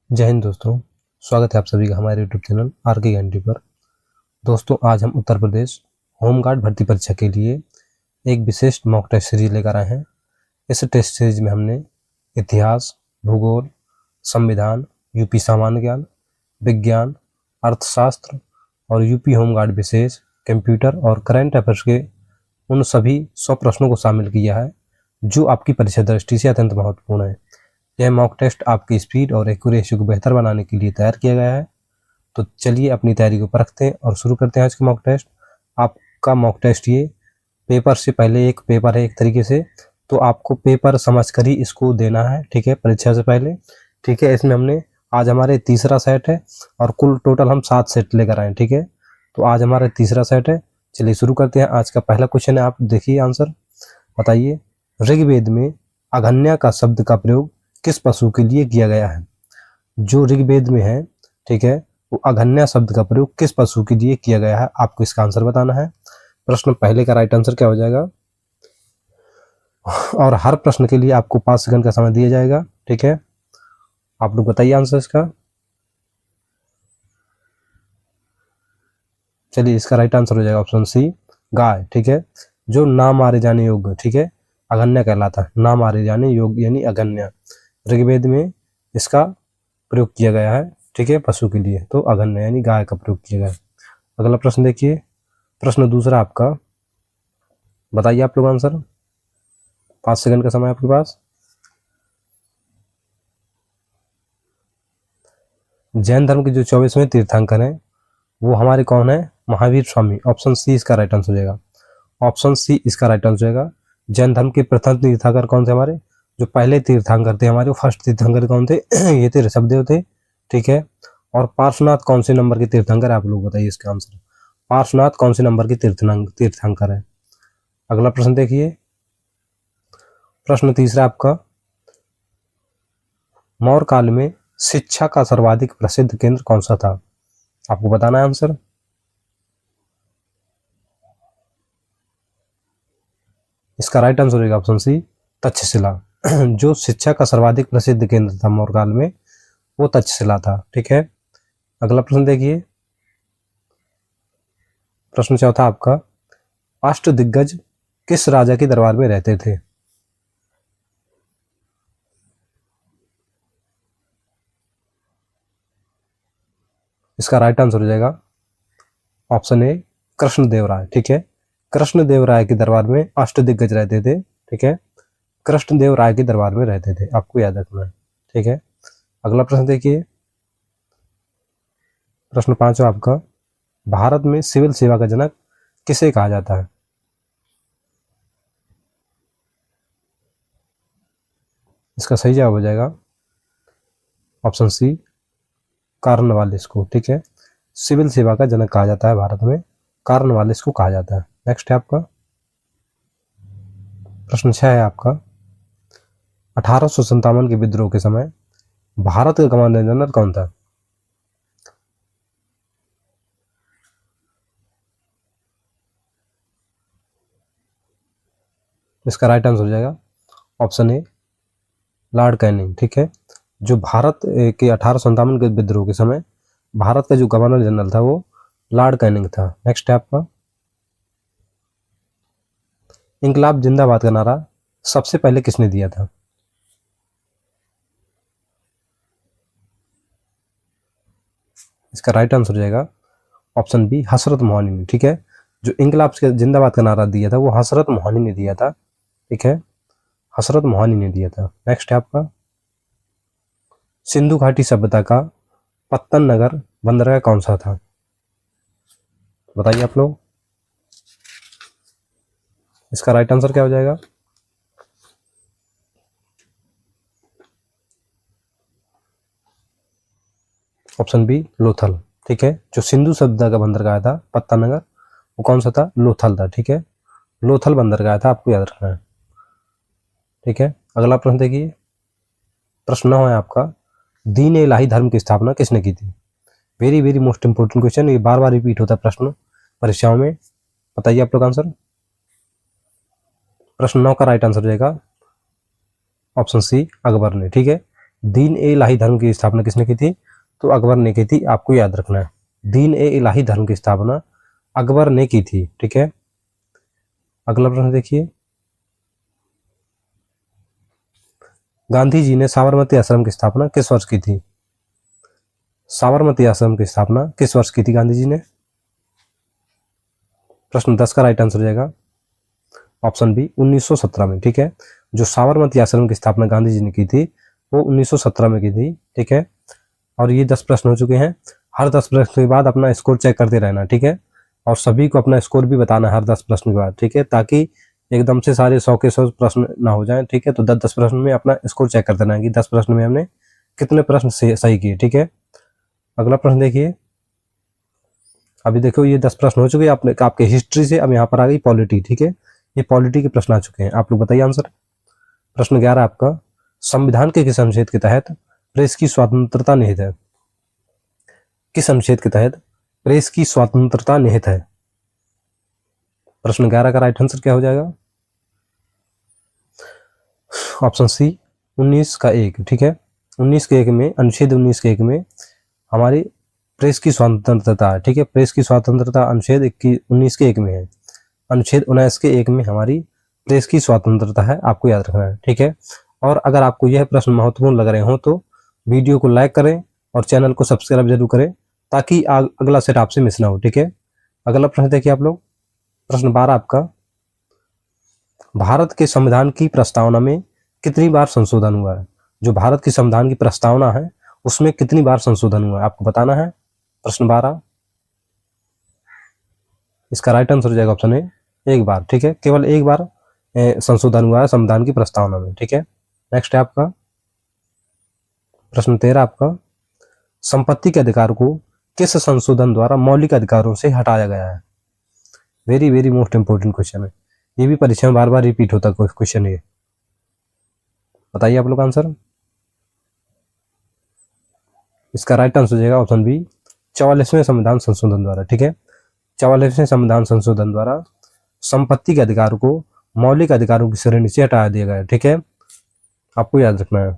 जय हिंद दोस्तों। स्वागत है आप सभी का हमारे यूट्यूब चैनल आर के घंटी पर। दोस्तों, आज हम उत्तर प्रदेश होमगार्ड भर्ती परीक्षा के लिए एक विशेष मॉक टेस्ट सीरीज लेकर आए हैं। इस टेस्ट सीरीज में हमने इतिहास, भूगोल, संविधान, यूपी सामान्य ज्ञान, विज्ञान, अर्थशास्त्र और यूपी होमगार्ड विशेष, कंप्यूटर और करंट अफेयर्स के उन सभी 100 प्रश्नों को शामिल किया है जो आपकी परीक्षा दृष्टि से अत्यंत महत्वपूर्ण है। यह मॉक टेस्ट आपकी स्पीड और एक्यूरेसी को बेहतर बनाने के लिए तैयार किया गया है। तो चलिए अपनी तैयारी को परखते हैं और शुरू करते हैं आज का मॉक टेस्ट। आपका मॉक टेस्ट ये पेपर से पहले एक पेपर है एक तरीके से, तो आपको पेपर समझ कर ही इसको देना है, ठीक है, परीक्षा से पहले। ठीक है, इसमें हमने आज हमारे तीसरा सेट है और कुल टोटल हम 7 सेट लेकर आए, ठीक है। तो आज हमारा तीसरा सेट है। चलिए शुरू करते हैं। आज का पहला क्वेश्चन है, आप देखिए आंसर बताइए। ऋग्वेद में अघन्या का शब्द का प्रयोग किस पशु के लिए किया गया है? जो ऋग्वेद में है, ठीक है, वो अघन्या शब्द का प्रयोग किस पशु के लिए किया गया है, आपको इसका आंसर बताना है। प्रश्न पहले का राइट आंसर क्या हो जाएगा, और हर प्रश्न के लिए आपको 5 सेकंड का समय दिया जाएगा, ठीक है। आप लोग बताइए आंसर इसका। चलिए, इसका राइट आंसर हो जाएगा ऑप्शन सी, गाय, ठीक है। जो ना मारे जाने योग्य, ठीक है, अघन्या कहलाता है, ना मारे जाने योग्य यानी अघन्या। ऋग्वेद में इसका प्रयोग किया गया है, ठीक है, पशु के लिए, तो अघन्या यानी गाय का प्रयोग किया गया है। अगला प्रश्न देखिए, प्रश्न दूसरा आपका, बताइए आप लोग आंसर। 5 सेकंड का समय आपके पास। जैन धर्म के जो 24वें तीर्थंकर हैं वो हमारे कौन है? महावीर स्वामी। ऑप्शन सी इसका राइट आंसर हो जाएगा। ऑप्शन सी इसका राइट आंसर हो जाएगा। जैन धर्म के प्रथम तीर्थंकर कौन थे? हमारे जो पहले तीर्थंकर थे, हमारे फर्स्ट तीर्थंकर कौन थे? ये थे ऋषभदेव थे, ठीक है। और पार्श्वनाथ कौन से नंबर के तीर्थंकर है? आप लोग बताइए इसका आंसर। पार्श्वनाथ कौन से नंबर के तीर्थंकर है? अगला प्रश्न देखिए, प्रश्न तीसरा आपका, मौर्य काल में शिक्षा का सर्वाधिक प्रसिद्ध केंद्र कौन सा था? आपको बताना है आंसर। इसका राइट आंसर होगा ऑप्शन सी, तक्षशिला। जो शिक्षा का सर्वाधिक प्रसिद्ध केंद्र था मौर्य काल में, वो तक्षशिला था, ठीक है। अगला प्रश्न देखिए, प्रश्न चौथा आपका, अष्टदिग्गज किस राजा के दरबार में रहते थे? इसका राइट आंसर हो जाएगा ऑप्शन ए, कृष्णदेव राय, ठीक है। कृष्णदेव राय के दरबार में अष्टदिग्गज रहते थे, ठीक है। कृष्णदेव राय के दरबार में रहते थे, आपको याद रखना है, ठीक है। अगला प्रश्न देखिए, प्रश्न 5 आपका, भारत में सिविल सेवा का जनक किसे कहा जाता है? इसका सही जवाब हो जाएगा ऑप्शन सी, कॉर्नवालिस को, ठीक है। सिविल सेवा का जनक कहा जाता है भारत में, कॉर्नवालिस को कहा जाता है। नेक्स्ट है आपका प्रश्न 6 है आपका, 1857 के विद्रोह के समय भारत का कमांडर जनरल कौन था? इसका राइट आंसर हो जाएगा ऑप्शन ए, लॉर्ड कैनिंग, ठीक है। जो भारत के 1857 के विद्रोह के समय भारत का जो गवर्नर जनरल था वो लॉर्ड कैनिंग था। नेक्स्ट है आपका, इंकलाब जिंदाबाद का नारा सबसे पहले किसने दिया था? इसका राइट आंसर हो जाएगा ऑप्शन बी, हसरत मोहनी ने, ठीक है। जो इंकलाब जिंदाबाद का नारा दिया था वो हसरत मोहनी ने दिया था, ठीक है, हसरत मोहनी ने दिया था। नेक्स्ट है आपका, सिंधु घाटी सभ्यता का पत्तन नगर बंदरगाह कौन सा था? बताइए आप लोग। इसका राइट आंसर क्या हो जाएगा? ऑप्शन बी, लोथल, ठीक है। जो सिंधु सभ्यता का बंदरगाह था पत्तन नगर, वो कौन सा था? लोथल था, ठीक है। लोथल बंदरगाह था, आपको याद रखना है, ठीक है। अगला प्रश्न देखिए, प्रश्न 9 है आपका, दीन इलाही धर्म की स्थापना किसने की थी? Very very most important question, ये बार बार रिपीट होता है प्रश्न परीक्षाओं में। बताइए आप लोग आंसर। प्रश्न 9 का राइट आंसर हो जाएगा ऑप्शन सी, अकबर ने, ठीक है। दीन ए इलाही धर्म की स्थापना किसने की थी? तो अकबर ने की थी, आपको याद रखना है। दीन ए इलाही धर्म की स्थापना अकबर ने की थी, ठीक है। अगला प्रश्न देखिए, गांधी जी ने साबरमती आश्रम की स्थापना किस वर्ष की थी? साबरमती आश्रम की स्थापना किस वर्ष की थी गांधी जी ने? प्रश्न 10 का राइट आंसर हो जाएगा ऑप्शन बी 1917 में, ठीक है। जो साबरमती आश्रम की स्थापना गांधी जी ने की थी वो 1917 में की थी, ठीक है। और ये 10 प्रश्न हो चुके हैं। हर 10 प्रश्न के बाद अपना स्कोर चेक करते रहना, ठीक है। और सभी को अपना स्कोर भी बताना हर 10 प्रश्न के बाद, ठीक है, ताकि एकदम से सारे 100 के 100 प्रश्न ना हो जाए, ठीक है। तो 10-10 प्रश्न में अपना स्कोर चेक करते रहना कि 10 प्रश्न में हमने कितने प्रश्न सही किए, ठीक है। अगला प्रश्न देखिए, अभी देखो ये 10 प्रश्न हो चुके हैं आपके हिस्ट्री से। अब यहाँ पर आ गई पॉलिटी, ठीक है। ये पॉलिटी के प्रश्न आ चुके हैं, आप लोग बताइए आंसर। प्रश्न 11 आपका, संविधान के किस अनुच्छेद के तहत प्रेस की स्वतंत्रता निहित है? किस अनुच्छेद के तहत प्रेस की स्वतंत्रता निहित है? प्रश्न 11 का राइट आंसर क्या हो जाएगा? ऑप्शन सी 19 का 1, ठीक है। 19 के 1 में, अनुच्छेद 19 के 1 में हमारी प्रेस की स्वतंत्रता है, ठीक है। प्रेस की स्वतंत्रता अनुच्छेद 19 के 1 में है। अनुच्छेद 19 के 1 में हमारी प्रेस की स्वतंत्रता है, आपको याद रखना है, ठीक है। और अगर आपको यह प्रश्न महत्वपूर्ण लग रहे हो तो वीडियो को लाइक करें और चैनल को सब्सक्राइब जरूर करें ताकि अगला सेट आपसे मिस ना हो, ठीक है। अगला प्रश्न देखिए आप लोग, प्रश्न 12 आपका, भारत के संविधान की प्रस्तावना में कितनी बार संशोधन हुआ है? जो भारत की संविधान की प्रस्तावना है उसमें कितनी बार संशोधन हुआ है आपको बताना है। प्रश्न 12, इसका राइट आंसर हो जाएगा ऑप्शन ए, एक बार, ठीक है। केवल एक बार संशोधन हुआ है संविधान की प्रस्तावना में, ठीक है। नेक्स्ट है आपका प्रश्न 13 आपका, संपत्ति के अधिकार को किस संशोधन द्वारा मौलिक अधिकारों से हटाया गया है? Very very most important question है, ये भी परीक्षा में बार बार रिपीट होता है क्वेश्चन, ये बताइए आप लोग आंसर। इसका राइट आंसर हो जाएगा ऑप्शन बी 44वें संविधान संशोधन द्वारा, ठीक है। 44वें संविधान संशोधन द्वारा संपत्ति के अधिकार को मौलिक अधिकारों की श्रेणी से हटा दिया गया, ठीक है, आपको याद रखना है।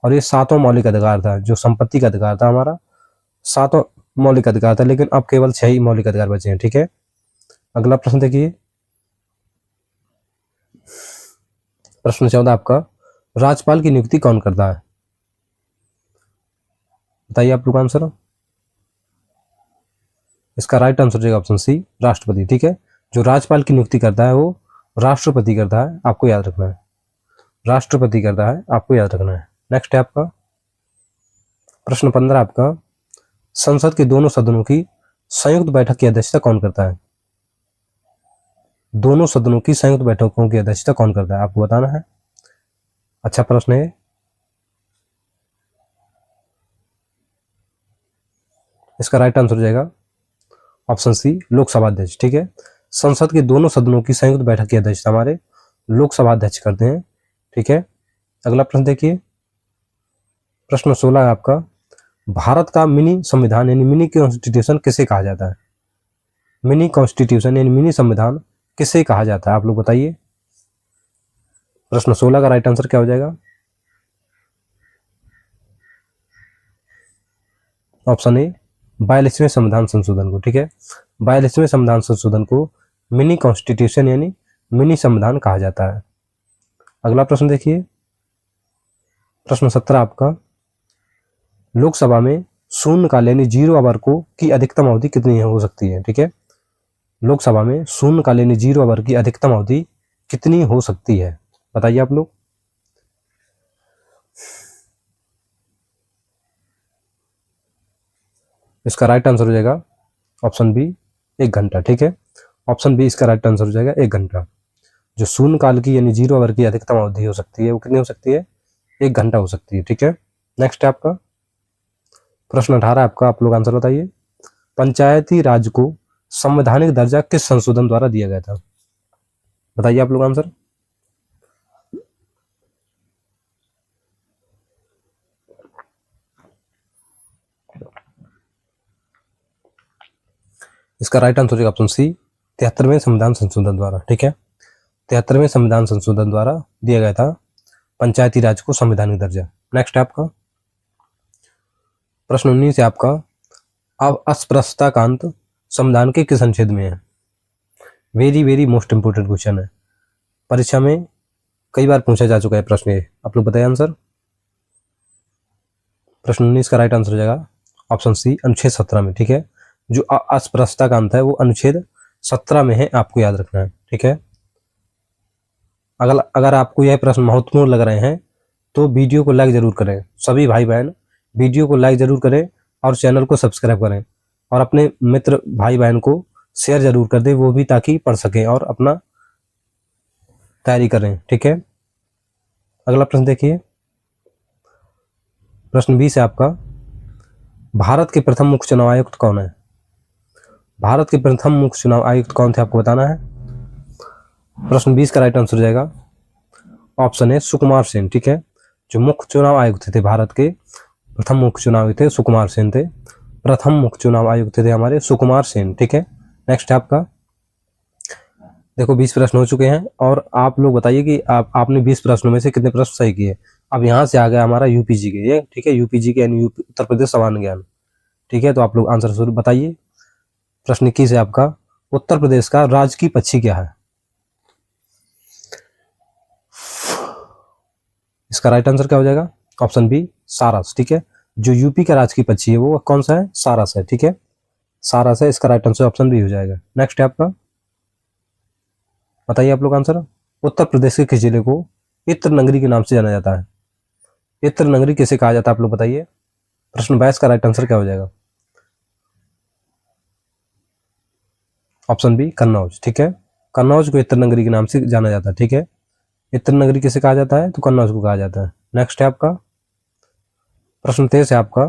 और ये 7वां मौलिक अधिकार था, जो संपत्ति का अधिकार था हमारा 7वां मौलिक अधिकार था, लेकिन अब केवल 6 ही मौलिक अधिकार बचे हैं, ठीक है। अगला प्रश्न देखिए, प्रश्न 14 आपका, राज्यपाल की नियुक्ति कौन करता है? बताइए आप लोग आंसर। इसका राइट आंसर हो जाएगा ऑप्शन सी राष्ट्रपति, ठीक है। जो राज्यपाल की नियुक्ति करता है वो राष्ट्रपति करता है, आपको याद रखना है, राष्ट्रपति करता है, आपको याद रखना है। नेक्स्ट है आपका प्रश्न 15 आपका, संसद के दोनों सदनों की संयुक्त बैठक की अध्यक्षता कौन करता है? दोनों सदनों की संयुक्त बैठकों की अध्यक्षता कौन करता है, आपको बताना है। अच्छा प्रश्न है, इसका राइट आंसर हो जाएगा ऑप्शन सी लोकसभा अध्यक्ष, ठीक है। संसद के दोनों सदनों की संयुक्त बैठक की अध्यक्षता हमारे लोकसभा अध्यक्ष करते हैं, ठीक है। अगला प्रश्न देखिए, प्रश्न 16 है आपका, भारत का मिनी संविधान यानी मिनी कॉन्स्टिट्यूशन किसे कहा जाता है? मिनी कॉन्स्टिट्यूशन यानी मिनी संविधान किसे कहा जाता है, आप लोग बताइए। प्रश्न 16 का राइट आंसर क्या हो जाएगा? ऑप्शन ए 42वें संविधान संशोधन को, ठीक है। 42वें संविधान संशोधन को मिनी कॉन्स्टिट्यूशन यानी मिनी संविधान कहा जाता है। अगला प्रश्न देखिए, प्रश्न 17 आपका, लोकसभा में शून्यकाल यानी 0 आवर को की अधिकतम अवधि कितनी हो सकती है, ठीक है। लोकसभा में शून्यकाल यानी 0 आवर की अधिकतम अवधि कितनी हो सकती है, बताइए आप लोग। इसका राइट आंसर हो जाएगा ऑप्शन बी 1 घंटा, ठीक है। ऑप्शन बी इसका राइट आंसर हो जाएगा 1 घंटा। जो शून्यकाल की यानी 0 आवर की अधिकतम अवधि हो सकती है वो कितनी हो सकती है? 1 घंटा हो सकती है, ठीक है। नेक्स्ट है आपका प्रश्न 18 आपका, आप लोग आंसर बताइए। पंचायती राज को संवैधानिक दर्जा किस संशोधन द्वारा दिया गया था, बताइए आप लोग आंसर। इसका राइट आंसर हो जाएगा ऑप्शन सी 73वें संविधान संशोधन द्वारा, ठीक है। 73वें संविधान संशोधन द्वारा दिया गया था पंचायती राज को संवैधानिक दर्जा। नेक्स्ट है आपका प्रश्न 19 है आपका, अब अस्पृश्यता का अंत संविधान के किस अनुच्छेद में है? Very very most important question है, परीक्षा में कई बार पूछा जा चुका है प्रश्न ये, आप लोग बताइए आंसर। प्रश्न 19 का राइट आंसर हो जाएगा ऑप्शन सी, अनुच्छेद 17 में। ठीक है, जो अस्पृश्यता का अंत है वो अनुच्छेद 17 में है, आपको याद रखना है। ठीक है, अगर आपको यह प्रश्न महत्वपूर्ण लग रहे हैं तो वीडियो को लाइक जरूर करें, सभी भाई बहन वीडियो को लाइक जरूर करें और चैनल को सब्सक्राइब करें और अपने मित्र भाई बहन को शेयर जरूर कर दें, वो भी ताकि पढ़ सकें और अपना तैयारी करें। ठीक है, अगला प्रश्न देखिए, प्रश्न 20 है आपका, भारत के प्रथम मुख्य चुनाव आयुक्त कौन है? भारत के प्रथम मुख्य चुनाव आयुक्त कौन थे, आपको बताना है। प्रश्न 20 का राइट आंसर हो जाएगा ऑप्शन है सुकुमार सेन। ठीक है, जो मुख्य चुनाव आयुक्त थे भारत के, प्रथम मुख्य चुनाव आयुक्त थे सुकुमार सेन थे, प्रथम मुख्य चुनाव आयुक्त थे हमारे सुकुमार सेन। ठीक है, नेक्स्ट है आपका, देखो 20 प्रश्न हो चुके हैं और आप लोग बताइए कि आपने 20 प्रश्नों में से कितने प्रश्न सही किए। अब यहाँ से आ गया हमारा यूपीजी के, ये ठीक है, यूपीजी के यानी उत्तर प्रदेश सामान्य ज्ञान। ठीक है, तो आप लोग आंसर जरूर बताइए। प्रश्न 21 है आपका, उत्तर प्रदेश का राजकीय पक्षी क्या है? इसका राइट आंसर क्या हो जाएगा? ऑप्शन बी, सारस। ठीक है, जो यूपी का राजकीय पक्षी है वो कौन सा है? सारस है। ठीक है, सारस है, इसका राइट आंसर ऑप्शन बी हो जाएगा। नेक्स्ट है आपका, बताइए आप लोग आंसर। उत्तर प्रदेश के किस जिले को इत्र नगरी के नाम से जाना जाता है? इत्र नगरी किसे कहा जाता है, आप लोग बताइए। प्रश्न 22 का राइट आंसर क्या हो जाएगा? Option B, Kannauj. ठीक है, कन्नौज को इत्र नगरी के नाम से जाना जाता है। ठीक है, इत्र नगरी किसे कहा जाता है? तो कन्नौज को कहा जाता है। नेक्स्ट है आपका प्रश्न 23 है आपका,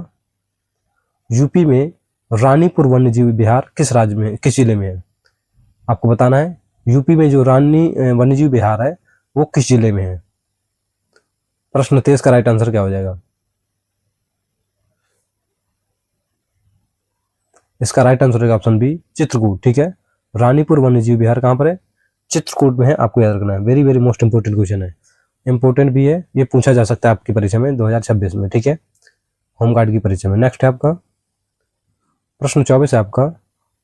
यूपी में रानीपुर वन्यजीव विहार किस राज्य में, किस जिले में है? आपको बताना है, यूपी में जो रानी वन्यजीव विहार है वो किस जिले में है? प्रश्न 23 का राइट आंसर क्या हो जाएगा? इसका राइट आंसर होगा ऑप्शन बी, चित्रकूट। ठीक है, रानीपुर वन्यजीव विहार कहां पर है? चित्रकूट में है, आपको याद रखना है। Very very most important question है, इंपोर्टेंट भी है, ये पूछा जा सकता है आपकी परीक्षा में 2026 में। ठीक है, होमगार्ड की परीक्षा में। नेक्स्ट है आपका प्रश्न 24 है आपका,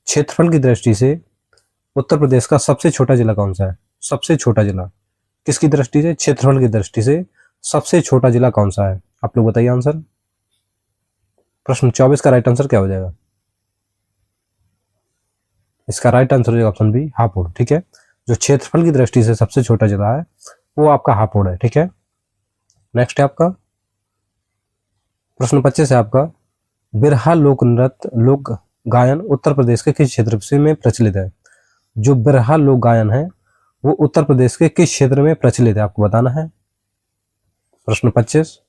क्षेत्रफल की दृष्टि से उत्तर प्रदेश का सबसे छोटा जिला कौन सा है? सबसे छोटा जिला किसकी दृष्टि से? क्षेत्रफल की दृष्टि से सबसे छोटा जिला कौन सा है? आप लोग बताइए आंसर। प्रश्न 24 का राइट आंसर क्या हो जाएगा? इसका राइट आंसर हो जाएगा ऑप्शन बी, हापुड़। ठीक है, जो क्षेत्रफल की दृष्टि से सबसे छोटा जिला है वो आपका हापुड़ है। ठीक है, नेक्स्ट है आपका प्रश्न 25 है आपका, बिरहा लोक नृत्य लोक गायन उत्तर प्रदेश के किस क्षेत्र से में प्रचलित है? जो बिरहा लोक गायन है वो उत्तर प्रदेश के किस क्षेत्र में प्रचलित है, आपको बताना है। प्रश्न 25,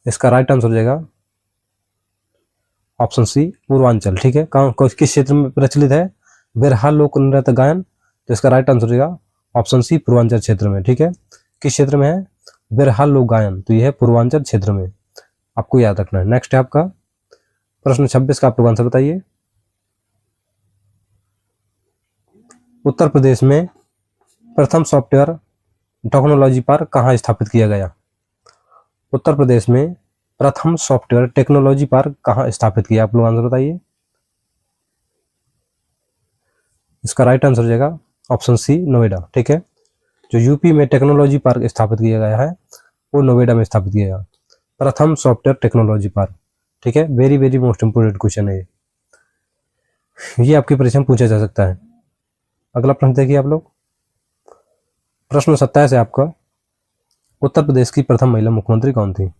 इसका राइट आंसर हो जाएगा ऑप्शन सी, पूर्वांचल। ठीक है, किस क्षेत्र में प्रचलित है बिरहा लोक नृत्य गायन? तो इसका राइट आंसर हो जाएगा ऑप्शन सी, पूर्वांचल क्षेत्र में। ठीक है, किस क्षेत्र में है बिरहा लोक गायन? तो यह है पूर्वांचल क्षेत्र में, आपको याद रखना है। नेक्स्ट है आपका प्रश्न 26 का आप लोग आंसर बताइए। उत्तर प्रदेश में प्रथम सॉफ्टवेयर टेक्नोलॉजी पार्क कहाँ स्थापित किया गया? उत्तर प्रदेश में प्रथम सॉफ्टवेयर टेक्नोलॉजी पार्क कहाँ स्थापित किया? आप लोग आंसर बताइए। इसका राइट आंसर हो जाएगा ऑप्शन सी, नोएडा। ठीक है, जो यूपी में टेक्नोलॉजी पार्क स्थापित किया गया है वो नोएडा में स्थापित किया गया, प्रथम सॉफ्टवेयर टेक्नोलॉजी पार्क। ठीक है, very very most important question है ये आपकी परीक्षा में पूछा जा सकता है। अगला प्रश्न देखिए आप लोग, प्रश्न 27 है आपका, उत्तर प्रदेश की प्रथम महिला मुख्यमंत्री कौन थी?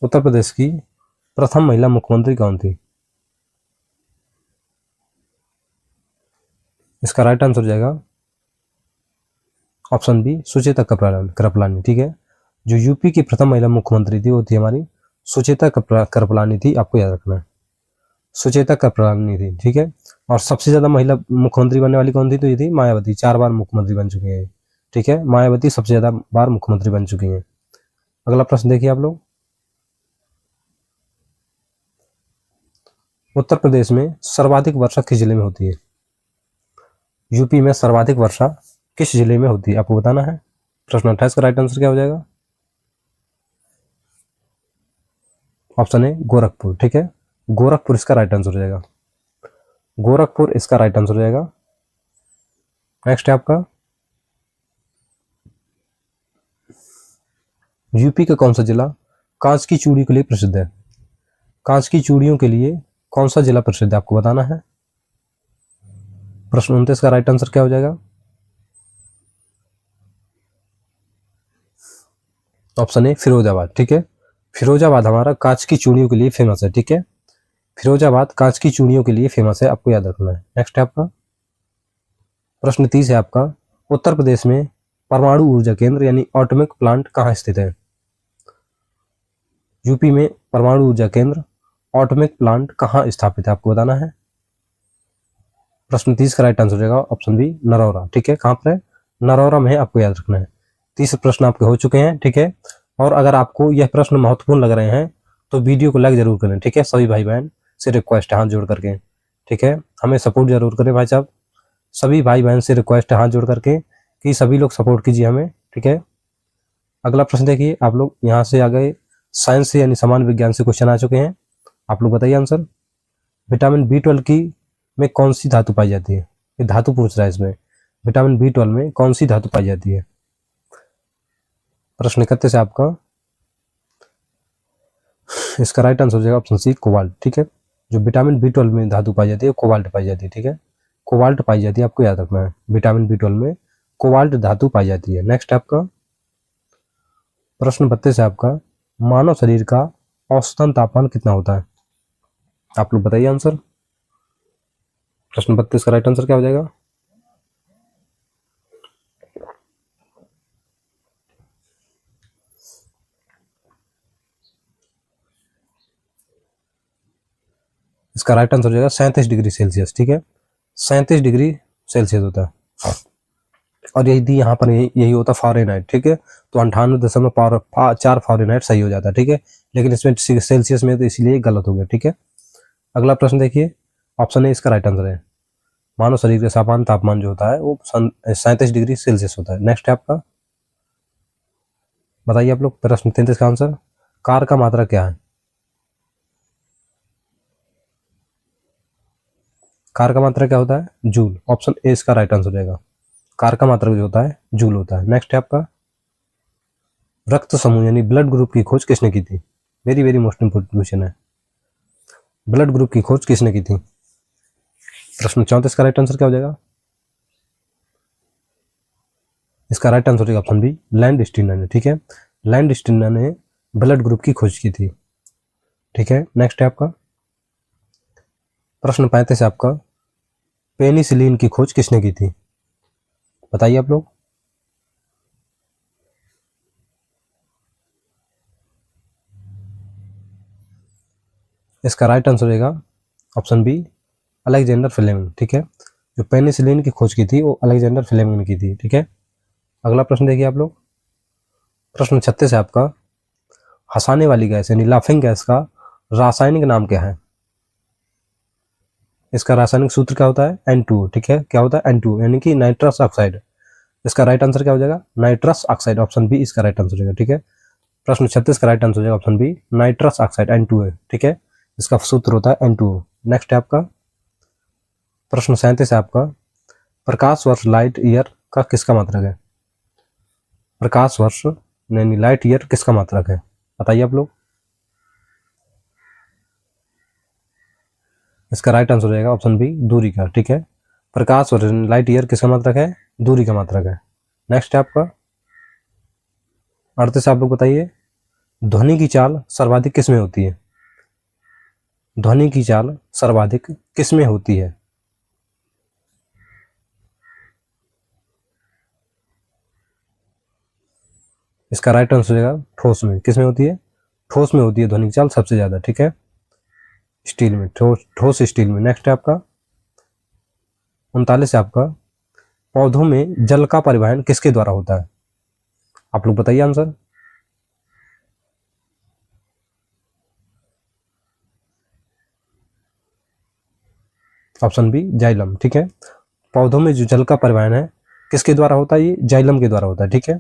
उत्तर प्रदेश की प्रथम महिला मुख्यमंत्री कौन थी? इसका राइट आंसर हो जाएगा ऑप्शन बी, सुचेता कृपलानी। ठीक है, जो यूपी की प्रथम महिला मुख्यमंत्री थी वो थी हमारी सुचेता कृपलानी थी, आपको याद रखना है, सुचेता कृपलानी थी। ठीक है, और सबसे ज्यादा महिला मुख्यमंत्री बनने वाली कौन थी? तो ये थी मायावती, 4 बार मुख्यमंत्री बन चुकी है। ठीक है, मायावती सबसे ज्यादा बार मुख्यमंत्री बन चुकी हैं। अगला प्रश्न देखिए आप लोग, उत्तर प्रदेश में सर्वाधिक वर्षा किस जिले में होती है? यूपी में सर्वाधिक वर्षा किस जिले में होती है, आपको बताना है। प्रश्न 28 का राइट आंसर क्या हो जाएगा? Option A Gorakhpur. ठीक है, गोरखपुर इसका राइट आंसर हो जाएगा। गोरखपुर इसका राइट आंसर हो जाएगा। नेक्स्ट है आपका यूपी का कौन सा जिला कांच की चूड़ी के लिए प्रसिद्ध है? कांच की चूड़ियों के लिए कौन सा जिला प्रसिद्ध है, आपको बताना है। प्रश्न 29 का राइट आंसर क्या हो जाएगा? Option A Firozabad. ठीक है, फिरोजाबाद हमारा कांच की चूड़ियों के लिए फेमस है। ठीक है, फिरोजाबाद कांच की चूड़ियों के लिए फेमस है, आपको याद रखना है। नेक्स्ट है आपका प्रश्न 30 है आपका उत्तर प्रदेश में परमाणु ऊर्जा केंद्र यानी एटॉमिक प्लांट कहाँ स्थित है? यूपी में परमाणु ऊर्जा केंद्र एटॉमिक प्लांट कहाँ स्थापित है, आपको बताना है। प्रश्न 30 का राइट आंसर हो जाएगा ऑप्शन बी नरौरा। ठीक है, कहाँ पर है? नरौरा में है, आपको याद रखना है। 30 प्रश्न आपके हो चुके हैं। ठीक है, और अगर आपको यह प्रश्न महत्वपूर्ण लग रहे हैं तो वीडियो को लाइक जरूर करें। ठीक है, सभी भाई बहन से रिक्वेस्ट है हाथ जोड़ करके। ठीक है, हमें सपोर्ट जरूर करें भाई साहब, सभी भाई बहन से रिक्वेस्ट है हाथ जोड़ करके कि सभी लोग सपोर्ट कीजिए हमें। ठीक है, अगला प्रश्न देखिए, आप लोग यहाँ से आ गए साइंस से यानी सामान्य विज्ञान से क्वेश्चन आ चुके हैं। आप लोग बताइए आंसर। विटामिन B12 की में कौन सी धातु पाई जाती है? ये धातु पूछ रहा है इसमें, विटामिन B12 में कौन सी धातु पाई जाती है? प्रश्न 31 है आपका, इसका राइट आंसर हो जाएगा ऑप्शन सी कोबाल्ट। ठीक है, जो विटामिन B12 में धातु पाई जाती है कोबाल्ट पाई जाती है। ठीक है, कोबाल्ट पाई जाती है, आपको याद रखना है। विटामिन B12 में कोबाल्ट धातु पाई जाती है। नेक्स्ट आपका प्रश्न 32 है आपका मानव शरीर का औसतन तापमान कितना होता है? आप लोग बताइए आंसर। प्रश्न 32 का राइट आंसर क्या हो जाएगा? इसका राइट आंसर हो जाएगा 37 डिग्री सेल्सियस। ठीक है, 37 डिग्री सेल्सियस होता है, और यदि यहाँ पर यही होता फ़ारेनहाइट। ठीक है, तो 98.4 फ़ारेनहाइट सही हो जाता है। ठीक है, लेकिन इसमें सेल्सियस में तो इसलिए गलत हो गया। ठीक है, अगला प्रश्न देखिए, ऑप्शन ए इसका राइट आंसर है। मानव शरीर का सामान्य तापमान जो होता है वो 37 डिग्री सेल्सियस होता है। नेक्स्ट है आपका, बताइए आप लोग। प्रश्न 33 का आंसर कार का मात्रा क्या है? कार का मात्रा क्या होता है? जूल। ऑप्शन ए इसका राइट आंसर हो जाएगा। कार का मात्रा जो होता है जूल होता है। नेक्स्ट है आपका रक्त समूह यानी ब्लड ग्रुप की खोज किसने की थी? Very very most important question है, ब्लड ग्रुप की खोज किसने की थी? प्रश्न 34 का राइट आंसर क्या हो जाएगा? इसका राइट आंसर हो जाएगा ऑप्शन बी लैंडस्टीनर ने। ठीक है, लैंडस्टीनर ने ब्लड ग्रुप की खोज की थी। ठीक है, नेक्स्ट है आपका प्रश्न 35 है आपका पेनिसिलिन की खोज किसने की थी? बताइए आप लोग। इसका राइट आंसर रहेगा ऑप्शन बी अलेक्जेंडर फ्लेमिंग। ठीक है, जो पेनिसिलिन की खोज की थी वो अलेक्जेंडर फ्लेमिंग ने की थी। ठीक है, अगला प्रश्न देखिए आप लोग। प्रश्न 36 है आपका हंसाने वाली गैस यानी लाफिंग गैस का रासायनिक नाम क्या है? इसका रासायनिक सूत्र क्या होता है? N2। ठीक है, क्या होता है? N2 यानी कि नाइट्रस ऑक्साइड। इसका राइट आंसर क्या हो जाएगा? Nitrous oxide. ऑप्शन बी इसका राइट आंसर हो जाएगा। ठीक है, प्रश्न 36 का राइट आंसर हो जाएगा option B nitrous oxide N2 है। ठीक है, इसका सूत्र होता है N2O। नेक्स्ट है आपका प्रश्न 37 है आपका प्रकाश वर्ष लाइट ईयर का किसका मात्रक है? प्रकाश वर्ष यानी लाइट ईयर किसका मात्रक है? बताइए आप लोग। इसका राइट आंसर हो जाएगा ऑप्शन बी दूरी का। ठीक है, प्रकाश वर्ष लाइट ईयर किसका मात्रक है? दूरी का मात्रक है। नेक्स्ट है आपका 38 आप लोग बताइए ध्वनि की चाल सर्वाधिक किसमें होती है? ध्वनि की चाल सर्वाधिक किसमें होती है? इसका राइट आंसर हो जाएगा ठोस में। किसमें होती है? ठोस में होती है ध्वनि की चाल सबसे ज्यादा। ठीक है, स्टील में, ठोस स्टील में। नेक्स्ट है आपका 39 है आपका पौधों में जल का परिवहन किसके द्वारा होता है? आप लोग बताइए आंसर। Option B xylem. ठीक है, पौधों में जो जल का परिवहन है किसके द्वारा होता है? ये जाइलम के द्वारा होता है। ठीक है,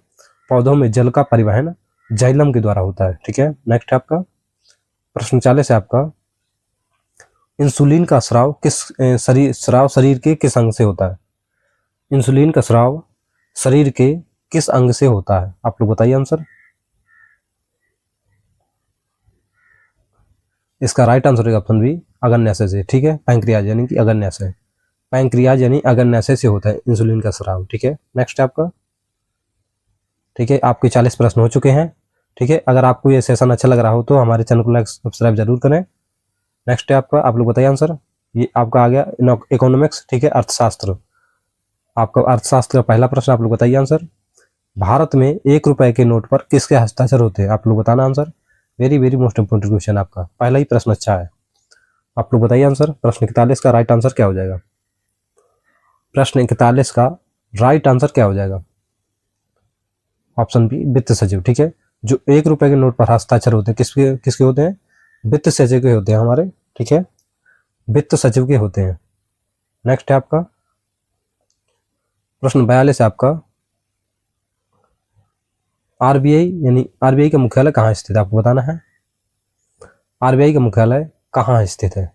पौधों में जल का परिवहन जाइलम के द्वारा होता है। ठीक है, नेक्स्ट है आपका प्रश्न 40 है आपका, इंसुलिन का स्राव शरीर के किस अंग से होता है? इंसुलिन का स्राव शरीर के किस अंग से होता है? आप लोग बताइए आंसर। इसका राइट आंसर है ऑप्शन बी, अग्नाशय से। ठीक है, पैंक्रियाज यानी कि अग्नाशय, पैंक्रियाज यानी अग्नाशय से होता है इंसुलिन का स्राव। ठीक है, नेक्स्ट है आपका। ठीक है, आपके 40 प्रश्न हो चुके हैं। ठीक है, अगर आपको ये सेशन अच्छा लग रहा हो तो हमारे चैनल को लाइक सब्सक्राइब जरूर करें। नेक्स्ट है आपका, आप लोग बताइए आंसर। ये आपका आ गया इकोनॉमिक्स। ठीक है, अर्थशास्त्र। आपका अर्थशास्त्र का पहला प्रश्न, आप लोग बताइए आंसर। भारत में 1 रुपए के नोट पर किसके हस्ताक्षर होते हैं? आप लोग बताना answer. Very very most important question आपका, पहला ही प्रश्न अच्छा है। आप लोग बताइए आंसर। प्रश्न 41 का राइट आंसर क्या हो जाएगा? प्रश्न 41 का राइट आंसर क्या हो जाएगा? ऑप्शन बी, वित्त सचिव। ठीक है, जो 1 रुपए के नोट पर हस्ताक्षर होते हैं किसके किसके होते हैं? वित्त सचिव के होते हैं हमारे। ठीक है, वित्त सचिव के होते हैं। नेक्स्ट है आपका प्रश्न 42 है आपका, आरबीआई यानी आरबीआई का मुख्यालय कहाँ स्थित है? आपको बताना है आरबीआई का मुख्यालय कहाँ स्थित है।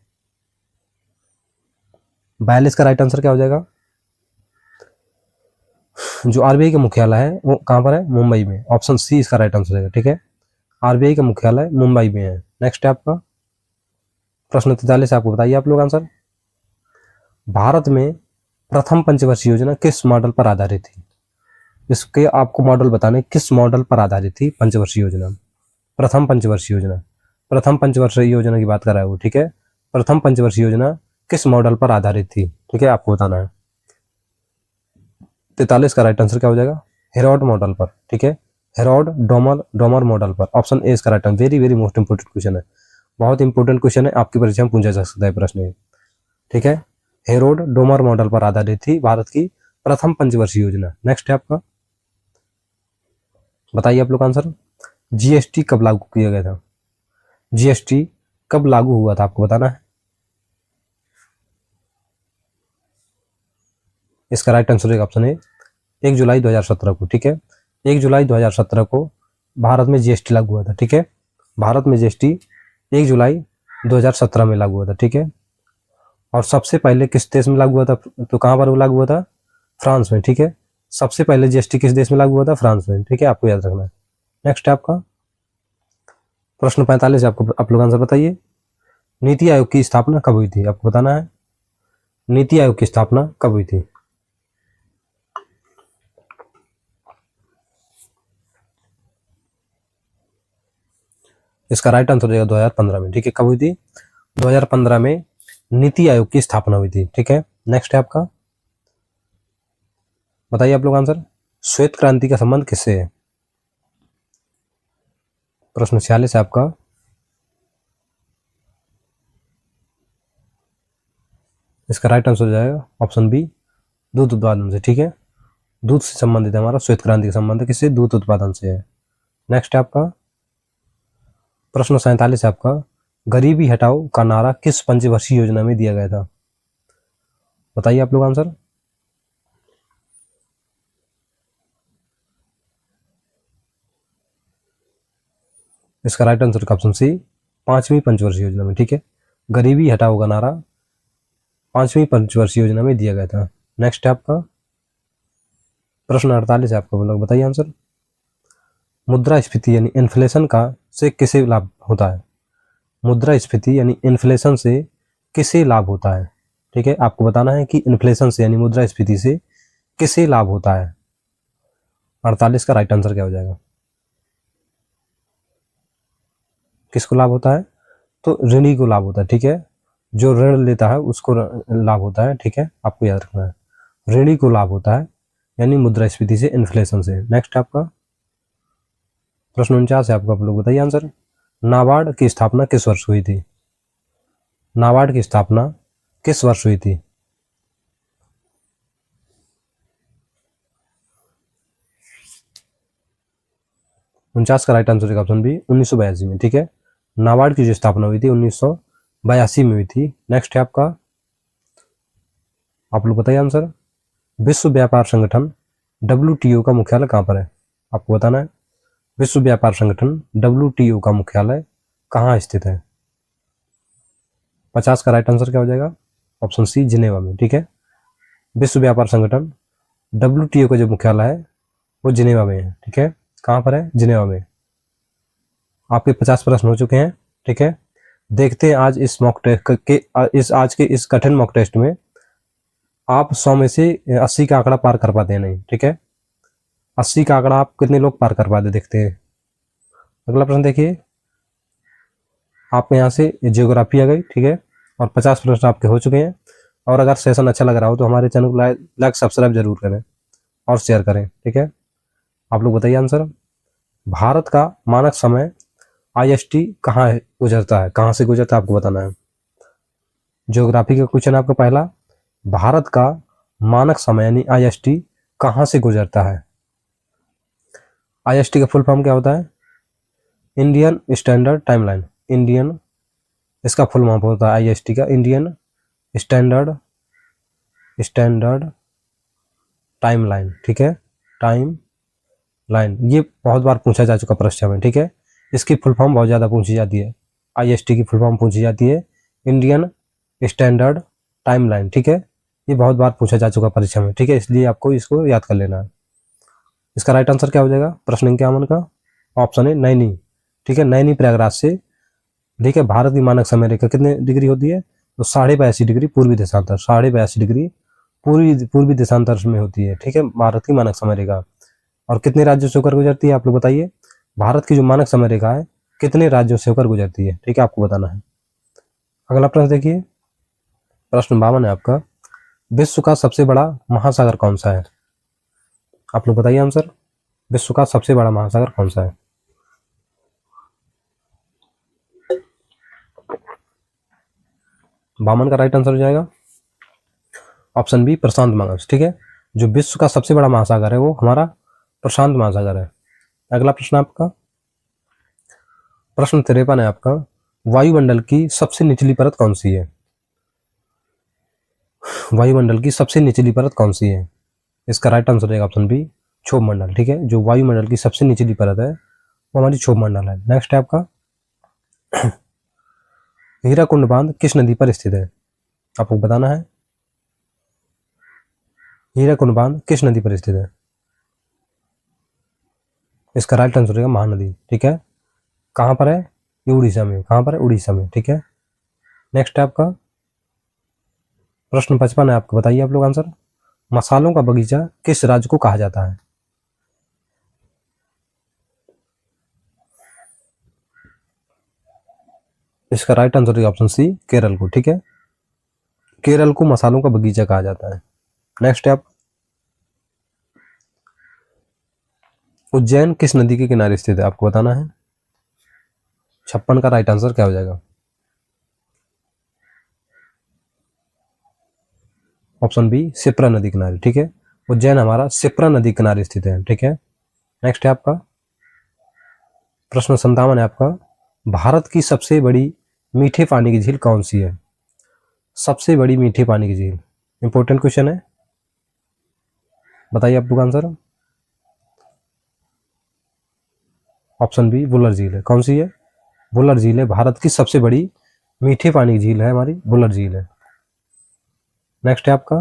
42 का राइट आंसर क्या हो जाएगा? जो आरबीआई का मुख्यालय है वो कहाँ पर है? मुंबई में। ऑप्शन सी इसका राइट आंसर है। ठीक है, आरबीआई का मुख्यालय मुंबई में है। नेक्स्ट है आपका प्रश्न 43, आपको बताइए आप लोग आंसर। भारत में प्रथम पंचवर्षीय योजना किस मॉडल पर आधारित थी? इसके आपको मॉडल बताने, किस मॉडल पर आधारित थी पंचवर्षीय योजना? प्रथम पंचवर्षीय योजना, प्रथम पंचवर्षीय योजना की बात कर रहा है वो। ठीक है, प्रथम पंचवर्षीय योजना किस मॉडल पर आधारित थी? ठीक है, आपको बताना है। 43 का राइट आंसर क्या हो जाएगा? हेरोड मॉडल पर। ठीक है, हेरोड डोमर मॉडल पर। ऑप्शन ए इसका right answer. Very very most important question है, बहुत इंपोर्टेंट क्वेश्चन है, आपकी परीक्षा में पूछा जा सकता है प्रश्न। ठीक है, हेरोड डोमर मॉडल पर आधारित थी भारत की प्रथम पंचवर्षीय योजना। नेक्स्ट है आपका, बताइए आप लोग आंसर। जीएसटी कब लागू किया गया था? जीएसटी कब लागू हुआ था? आपको बताना है। इसका राइट आंसर है ऑप्शन ए, 1 जुलाई 2017 को। ठीक है, 1 जुलाई 2017 को भारत में जीएसटी लागू हुआ था। ठीक है, भारत में जीएसटी 1 जुलाई 2017 में लागू हुआ था। ठीक है, और सबसे पहले किस देश में लागू हुआ था? तो कहाँ पर लागू हुआ था? फ्रांस में। ठीक है, सबसे पहले जीएसटी किस देश में लागू हुआ था? फ्रांस में। ठीक है, आपको याद रखना है। नेक्स्ट है आपका प्रश्न 45, आपको आप लोग आंसर बताइए। नीति आयोग की स्थापना कब हुई थी? आपको बताना है नीति आयोग की स्थापना कब हुई थी। इसका राइट आंसर हो जाएगा 2015 में। ठीक है, कब हुई थी? 2015 में नीति आयोग की स्थापना हुई थी। ठीक है, नेक्स्ट है आपका, बताइए आप लोग आंसर। श्वेत क्रांति का संबंध किससे है? प्रश्न 46 है आपका, इसका राइट आंसर हो जाएगा ऑप्शन बी, दूध उत्पादन से। ठीक है, दूध से संबंधित है हमारा श्वेत क्रांति का संबंध किससे? दूध उत्पादन से है। नेक्स्ट है आपका प्रश्न 47 है आपका, गरीबी हटाओ का नारा किस पंचवर्षीय योजना में दिया गया था? बताइए आप लोग आंसर। इसका राइट आंसर ऑप्शन सी, 5वीं पंचवर्षीय योजना में। ठीक है, गरीबी हटाओ का नारा 5वीं पंचवर्षीय योजना में दिया गया था। नेक्स्ट है आपका प्रश्न 48 है आपका, लोग बताइए आंसर। मुद्रास्फीति यानी इन्फ्लेशन का से किसे लाभ होता है? मुद्रास्फीति यानी इन्फ्लेशन से किसे लाभ होता है? ठीक है, आपको बताना है कि इन्फ्लेशन से यानी मुद्रास्फीति से किसे लाभ होता है। 48 का राइट आंसर क्या हो जाएगा? किसको लाभ होता है? तो ऋणी को लाभ होता है। ठीक है, जो ऋण लेता है उसको लाभ होता है। ठीक है, आपको याद रखना है, ऋणी को लाभ होता है यानी मुद्रास्फीति से, इन्फ्लेशन से। नेक्स्ट आपका प्रश्न 49 है आपका, आप लोग बताइए आंसर। नाबार्ड की स्थापना किस वर्ष हुई थी? नाबार्ड की स्थापना किस वर्ष हुई थी? उनचास का राइट आंसर है ऑप्शन बी, 1982 में। ठीक है, नाबार्ड की जो स्थापना हुई थी 1982 में हुई थी। नेक्स्ट है आपका, आप लोग बताइए आंसर। विश्व व्यापार संगठन WTO का मुख्यालय कहाँ पर है? आपको बताना है। विश्व व्यापार संगठन WTO का मुख्यालय कहाँ स्थित है? 50 का राइट आंसर क्या हो जाएगा? ऑप्शन सी, जिनेवा में। ठीक है, विश्व व्यापार संगठन WTO का जो मुख्यालय है वो जिनेवा में है। ठीक है, कहाँ पर है? जिनेवा में। आपके 50 प्रश्न हो चुके हैं। ठीक है, देखते हैं आज इस मॉक टेस्ट के आज के इस कठिन मॉक टेस्ट में आप 100 में से 80 का आंकड़ा पार कर पाते हैं नहीं। ठीक है, 80 का आंकड़ा आप कितने लोग पार कर पाते, देखते हैं। अगला प्रश्न देखिए, आपके यहाँ से जियोग्राफी आ गई। ठीक है, और 50 प्रश्न आपके हो चुके हैं। और अगर सेशन अच्छा लग रहा हो तो हमारे चैनल को लाइक सब्सक्राइब जरूर करें और शेयर करें। ठीक है, आप लोग बताइए आंसर। भारत का मानक समय IST कहाँ गुजरता है? कहाँ से गुजरता है आपको बताना है। ज्योग्राफी का क्वेश्चन आपका पहला, भारत का मानक समय यानी IST कहाँ से गुजरता है? IST का फुल फॉर्म क्या होता है? Indian standard timeline. इंडियन, इसका फुल फॉर्म होता है IST का इंडियन स्टैंडर्ड टाइमलाइन। ठीक है, टाइम लाइन, ये बहुत बार पूछा जा चुका परीक्षा में। ठीक है, इसकी फुल फॉर्म बहुत ज़्यादा पूछी जाती है। IST की फुल फॉर्म पूछी जाती है इंडियन स्टैंडर्ड टाइमलाइन। ठीक है, ये बहुत बार पूछा जा चुका परीक्षा में। ठीक है, इसलिए आपको इसको याद कर लेना है। इसका राइट आंसर क्या हो जाएगा प्रश्न अंक क्या का? ऑप्शन है नैनी। ठीक है, नैनी प्रयागराज से। ठीक है, भारत की मानक समय रेखा कितने डिग्री होती है? तो 82.5 डिग्री पूर्वी देशांतर, 82.5 डिग्री पूर्वी देशांतर में होती है। ठीक है, भारत की मानक समय रेखा। और कितने राज्यों से होकर गुजरती है आप लोग बताइए। भारत की जो मानक समय रेखा है कितने राज्यों से होकर गुजरती है? ठीक है, आपको बताना है। अगला प्रश्न देखिए, प्रश्न 52 है आपका, विश्व का सबसे बड़ा महासागर कौन सा है? आप लोग बताइए आंसर। विश्व का सबसे बड़ा महासागर कौन सा है? बामन का राइट आंसर हो जाएगा ऑप्शन बी, प्रशांत महासागर। ठीक है, जो विश्व का सबसे बड़ा महासागर है वो हमारा प्रशांत महासागर है। अगला प्रश्न आपका, प्रश्न 53 है आपका, वायुमंडल की सबसे निचली परत कौन सी है? वायुमंडल की सबसे निचली परत कौन सी है? इसका राइट आंसर रहेगा ऑप्शन बी, क्षोभ मंडल। ठीक है, जो वायुमंडल की सबसे निचली परत है वो हमारी क्षोभ मंडल है। नेक्स्ट है आपका, हीराकुंड बांध किस नदी पर स्थित है? आपको बताना है। हीराकुंड बांध किस नदी पर स्थित है? इसका राइट आंसर रहेगा महानदी। ठीक है, कहाँ पर है? ये उड़ीसा में। कहाँ पर है? उड़ीसा में। ठीक है, नेक्स्ट है आपका, प्रश्न 55 है आपको, बताइए आप लोग आंसर। मसालों का बगीचा किस राज्य को कहा जाता है? इसका राइट आंसर है ऑप्शन सी, केरल को। ठीक है, केरल को मसालों का बगीचा कहा जाता है। नेक्स्ट है आप, उज्जैन किस नदी के किनारे स्थित है? आपको बताना है। 56 का राइट आंसर क्या हो जाएगा? ऑप्शन बी, शिप्रा नदी किनारे। ठीक है, उज्जैन हमारा शिप्रा नदी किनारे स्थित है। ठीक है, नेक्स्ट है आपका, प्रश्न 57 है आपका, भारत की सबसे बड़ी मीठे पानी की झील कौन सी है? सबसे बड़ी मीठे पानी की झील, इंपॉर्टेंट क्वेश्चन है, बताइए आप लोग आंसर। ऑप्शन बी, बुलर झील है। कौन सी है? बुलर झील है, भारत की सबसे बड़ी मीठे पानी की झील है हमारी बुलर झील है। नेक्स्ट है आपका,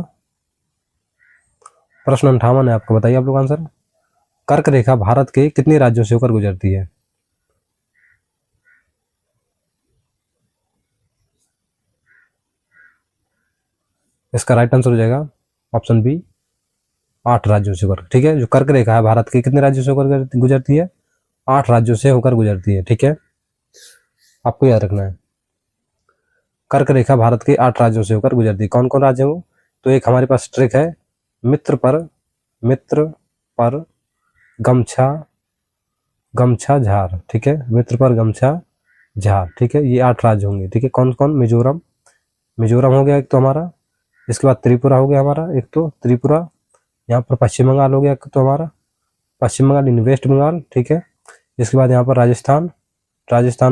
प्रश्न 58 है आपका, बताइए आप लोग आंसर। कर्क रेखा भारत के कितने राज्यों से होकर गुजरती है? इसका राइट आंसर हो जाएगा ऑप्शन बी, 8 राज्यों से होकर। ठीक है, जो कर्क रेखा है भारत के कितने राज्यों से होकर गुजरती है? 8 राज्यों से होकर गुजरती है। ठीक है, आपको याद रखना है, कर्क रेखा भारत के 8 राज्यों से होकर गुजरती है। कौन कौन राज्य है वो? तो एक हमारे पास ट्रिक है, मित्र पर गमछा झार। ठीक है, मित्र पर गमछा झार। ठीक है, ये 8 राज्य होंगे। ठीक है, कौन कौन? मिजोरम हो गया एक तो हमारा, इसके बाद त्रिपुरा हो गया हमारा, एक तो त्रिपुरा, यहाँ पर पश्चिम बंगाल हो गया एक तो हमारा, पश्चिम बंगाल इन वेस्ट बंगाल। ठीक है, इसके बाद यहाँ पर राजस्थान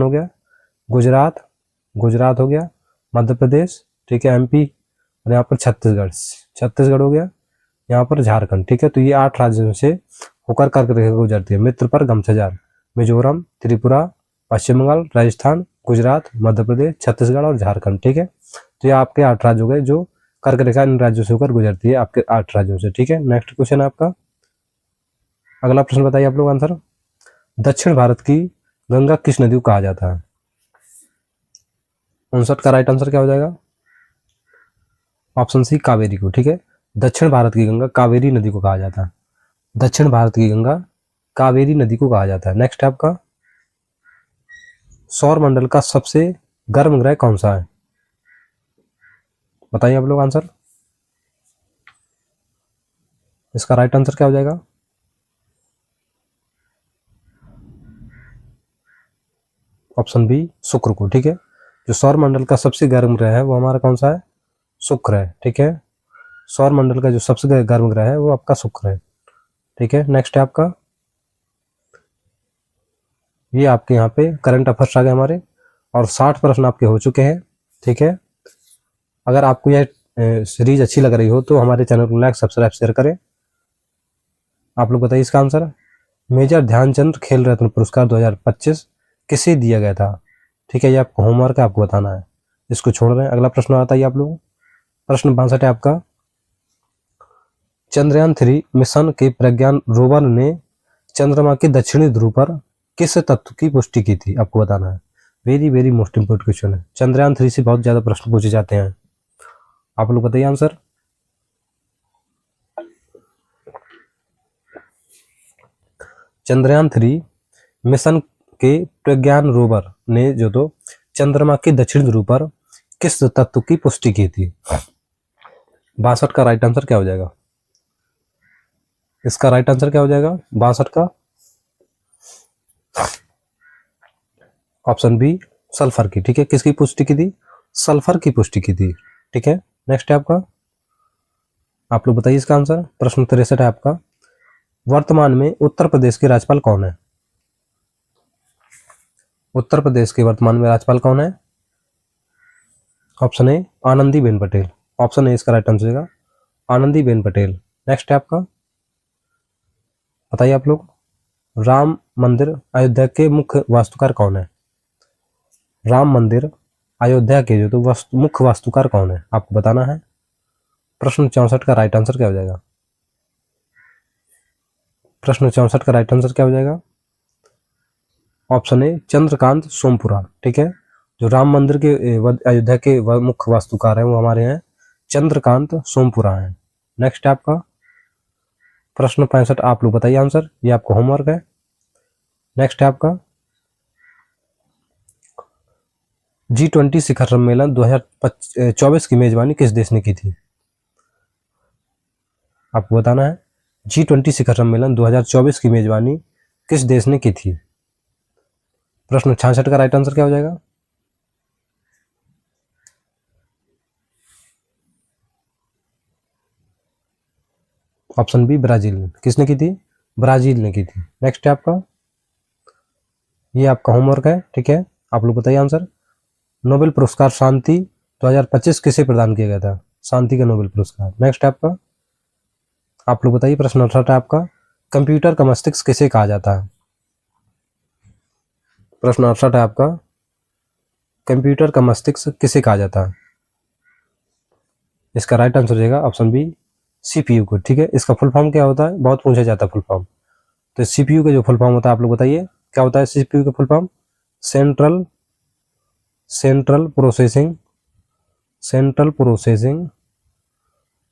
हो गया, गुजरात हो गया, मध्य प्रदेश। ठीक है, MP, और यहाँ पर छत्तीसगढ़ हो गया, यहाँ पर झारखंड। ठीक है, तो ये 8 राज्यों से होकर कर्क रेखा को गुजरती है? मित्र पर गमछाजार, मिजोरम, त्रिपुरा, पश्चिम बंगाल, राजस्थान, गुजरात, मध्य प्रदेश, छत्तीसगढ़ और झारखंड। ठीक है, तो ये आपके 8 राज्य हो गए जो कर्क रेखा इन राज्यों से होकर गुजरती है, आपके 8 राज्यों से। ठीक है, नेक्स्ट क्वेश्चन है आपका। अगला प्रश्न बताइए आप लोग आंसर। दक्षिण भारत की गंगा किस नदी को कहा जाता है? 59 का राइट आंसर क्या हो जाएगा? ऑप्शन सी कावेरी को। ठीक है, दक्षिण भारत की गंगा कावेरी नदी को कहा जाता है। दक्षिण भारत की गंगा कावेरी नदी को कहा जाता है। नेक्स्ट है आपका, सौर मंडल का सबसे गर्म ग्रह कौन सा है? बताइए आप लोग आंसर। इसका राइट आंसर क्या हो जाएगा? ऑप्शन बी शुक्र को। ठीक है, जो सौर मंडल का सबसे गर्म ग्रह है वो हमारा कौन सा है? शुक्र है। ठीक है, सौर मंडल का जो सबसे गर्म ग्रह है वो आपका शुक्र है। ठीक है, नेक्स्ट है आपका, ये आपके यहाँ पे करंट अफेयर्स आ गए हमारे और 60 प्रश्न आपके हो चुके हैं। ठीक है, अगर आपको यह सीरीज अच्छी लग रही हो तो हमारे चैनल को लाइक, सब्सक्राइब, शेयर करें। आप लोग बताइए इसका आंसर। मेजर ध्यानचंद खेल रत्न पुरस्कार 2025 किसे दिया गया था? ठीक है, ये आपको होमवर्क है, आपको बताना है, इसको छोड़ रहे हैं। अगला प्रश्न आता है आप लोग, प्रश्न 62 है आपका। चंद्रयान 3 मिशन के प्रज्ञान रोवर ने चंद्रमा के दक्षिणी ध्रुव पर किस तत्व की पुष्टि की थी? आपको बताना है। Very very most important question है, चंद्रयान 3 से बहुत ज्यादा प्रश्न पूछे जाते हैं। आप लोग बताइए आंसर। चंद्रयान 3 मिशन के प्रज्ञान रोवर ने जो तो चंद्रमा के दक्षिण ध्रुव पर किस तत्व की पुष्टि की थी? 62 का राइट आंसर क्या हो जाएगा? इसका राइट आंसर क्या हो जाएगा 62 का? ऑप्शन बी सल्फर की। ठीक है, किसकी पुष्टि की थी? सल्फर की पुष्टि की थी। ठीक है, नेक्स्ट है आपका, आप लोग बताइए इसका आंसर। प्रश्न 63 है आपका। वर्तमान में उत्तर प्रदेश के राज्यपाल कौन है? उत्तर प्रदेश के वर्तमान में राज्यपाल कौन है? Option A Anandiben Patel. Option A इसका राइट आंसर होगा आनंदीबेन पटेल। नेक्स्ट है आपका, बताइए आप लोग। राम मंदिर अयोध्या के मुख्य वास्तुकार कौन है? राम मंदिर अयोध्या के जो तो मुख्य वास्तुकार कौन है? आपको बताना है। प्रश्न 64 का राइट आंसर क्या हो जाएगा? प्रश्न 64 का राइट आंसर क्या हो जाएगा? Option A Chandrakant Sompura. ठीक है, जो राम मंदिर के अयोध्या के मुख्य वास्तुकार हैं वो हमारे हैं चंद्रकांत सोमपुरा हैं। नेक्स्ट है आपका प्रश्न 65, आप लोग बताइए आंसर, ये आपका होमवर्क है। नेक्स्ट है आपका, G20 शिखर सम्मेलन 2024 की मेजबानी किस देश ने की थी? आपको बताना है। G20 शिखर सम्मेलन 2024 की मेजबानी किस देश ने की थी? प्रश्न 66 का राइट आंसर क्या हो जाएगा? Option B Brazil. किसने की थी? ब्राजील ने की थी। नेक्स्ट है आपका, ये आपका होमवर्क है। ठीक है, आप लोग बताइए आंसर। नोबेल पुरस्कार शांति 2025 किसे प्रदान किया गया था? शांति का नोबेल पुरस्कार। नेक्स्ट है आपका, आप लोग बताइए। प्रश्न 68 है आपका। कंप्यूटर का मस्तिष्क किसे कहा जाता है? प्रश्न 68 है आपका। कंप्यूटर का मस्तिष्क किसे कहा जाता है? इसका राइट आंसर हो जाएगा ऑप्शन बी सीपीयू को। ठीक है, इसका फुल फॉर्म क्या होता है? बहुत पूछा जाता है फुल फॉर्म। तो सीपीयू का जो फुल फॉर्म होता है आप लोग बताइए क्या होता है? सीपीयू का full form central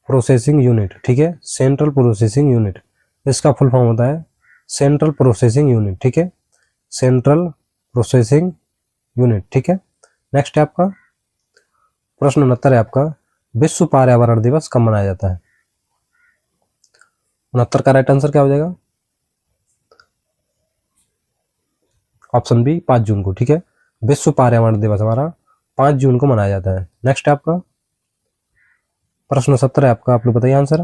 processing unit. ठीक है, सेंट्रल प्रोसेसिंग यूनिट, इसका फुल फॉर्म होता है सेंट्रल प्रोसेसिंग यूनिट। ठीक है, सेंट्रल प्रोसेसिंग यूनिट। ठीक है, नेक्स्ट है आपका प्रश्न 69 है आपका। विश्व पर्यावरण दिवस कब मनाया जाता है? 69 का राइट आंसर क्या हो जाएगा? ऑप्शन बी 5 जून को। ठीक है, विश्व पर्यावरण दिवस हमारा 5 जून को मनाया जाता है। नेक्स्ट है आपका प्रश्न 70 है आपका। आप लोग बताइए आंसर।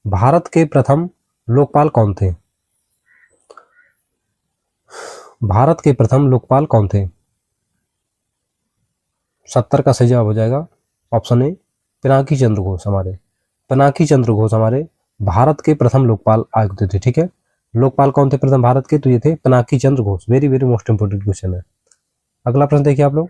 भारत के प्रथम लोकपाल कौन थे? भारत के प्रथम लोकपाल कौन थे? 70 का सही जवाब हो जाएगा ऑप्शन ए पिनाकी चंद्र घोष। हमारे पिनाकी चंद्र घोष हमारे भारत के प्रथम लोकपाल आयुक्त थे। ठीक है, लोकपाल कौन थे प्रथम भारत के? तो ये थे Pinaki Chandra Ghosh. Very very most important question है। अगला प्रश्न देखिए आप लोग।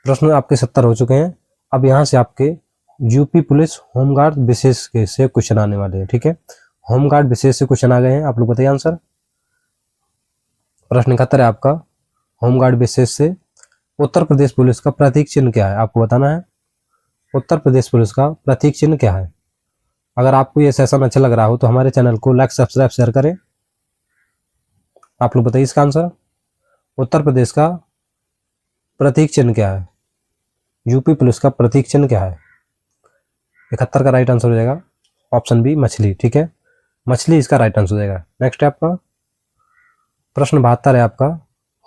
प्रश्न आपके 70 हो चुके हैं। अब यहाँ से आपके यूपी पुलिस होमगार्ड विशेष के से क्वेश्चन आने वाले हैं। ठीक है, होमगार्ड विशेष से क्वेश्चन आ गए हैं। आप लोग बताइए आंसर। प्रश्न 71 है आपका, होमगार्ड विशेष से उत्तर प्रदेश पुलिस का प्रतीक चिन्ह क्या है? आपको बताना है उत्तर प्रदेश पुलिस का प्रतीक चिन्ह क्या है। अगर आपको ये सेशन अच्छा लग रहा हो तो हमारे चैनल को लाइक सब्सक्राइब शेयर करें। आप लोग बताइए इसका आंसर। उत्तर प्रदेश का प्रतीक चिन्ह क्या है? यूपी पुलिस का प्रतीक चिन्ह क्या है? 71 का राइट आंसर हो जाएगा ऑप्शन बी, मछली। ठीक है, मछली इसका राइट आंसर हो जाएगा। नेक्स्ट है आपका प्रश्न 72 है आपका,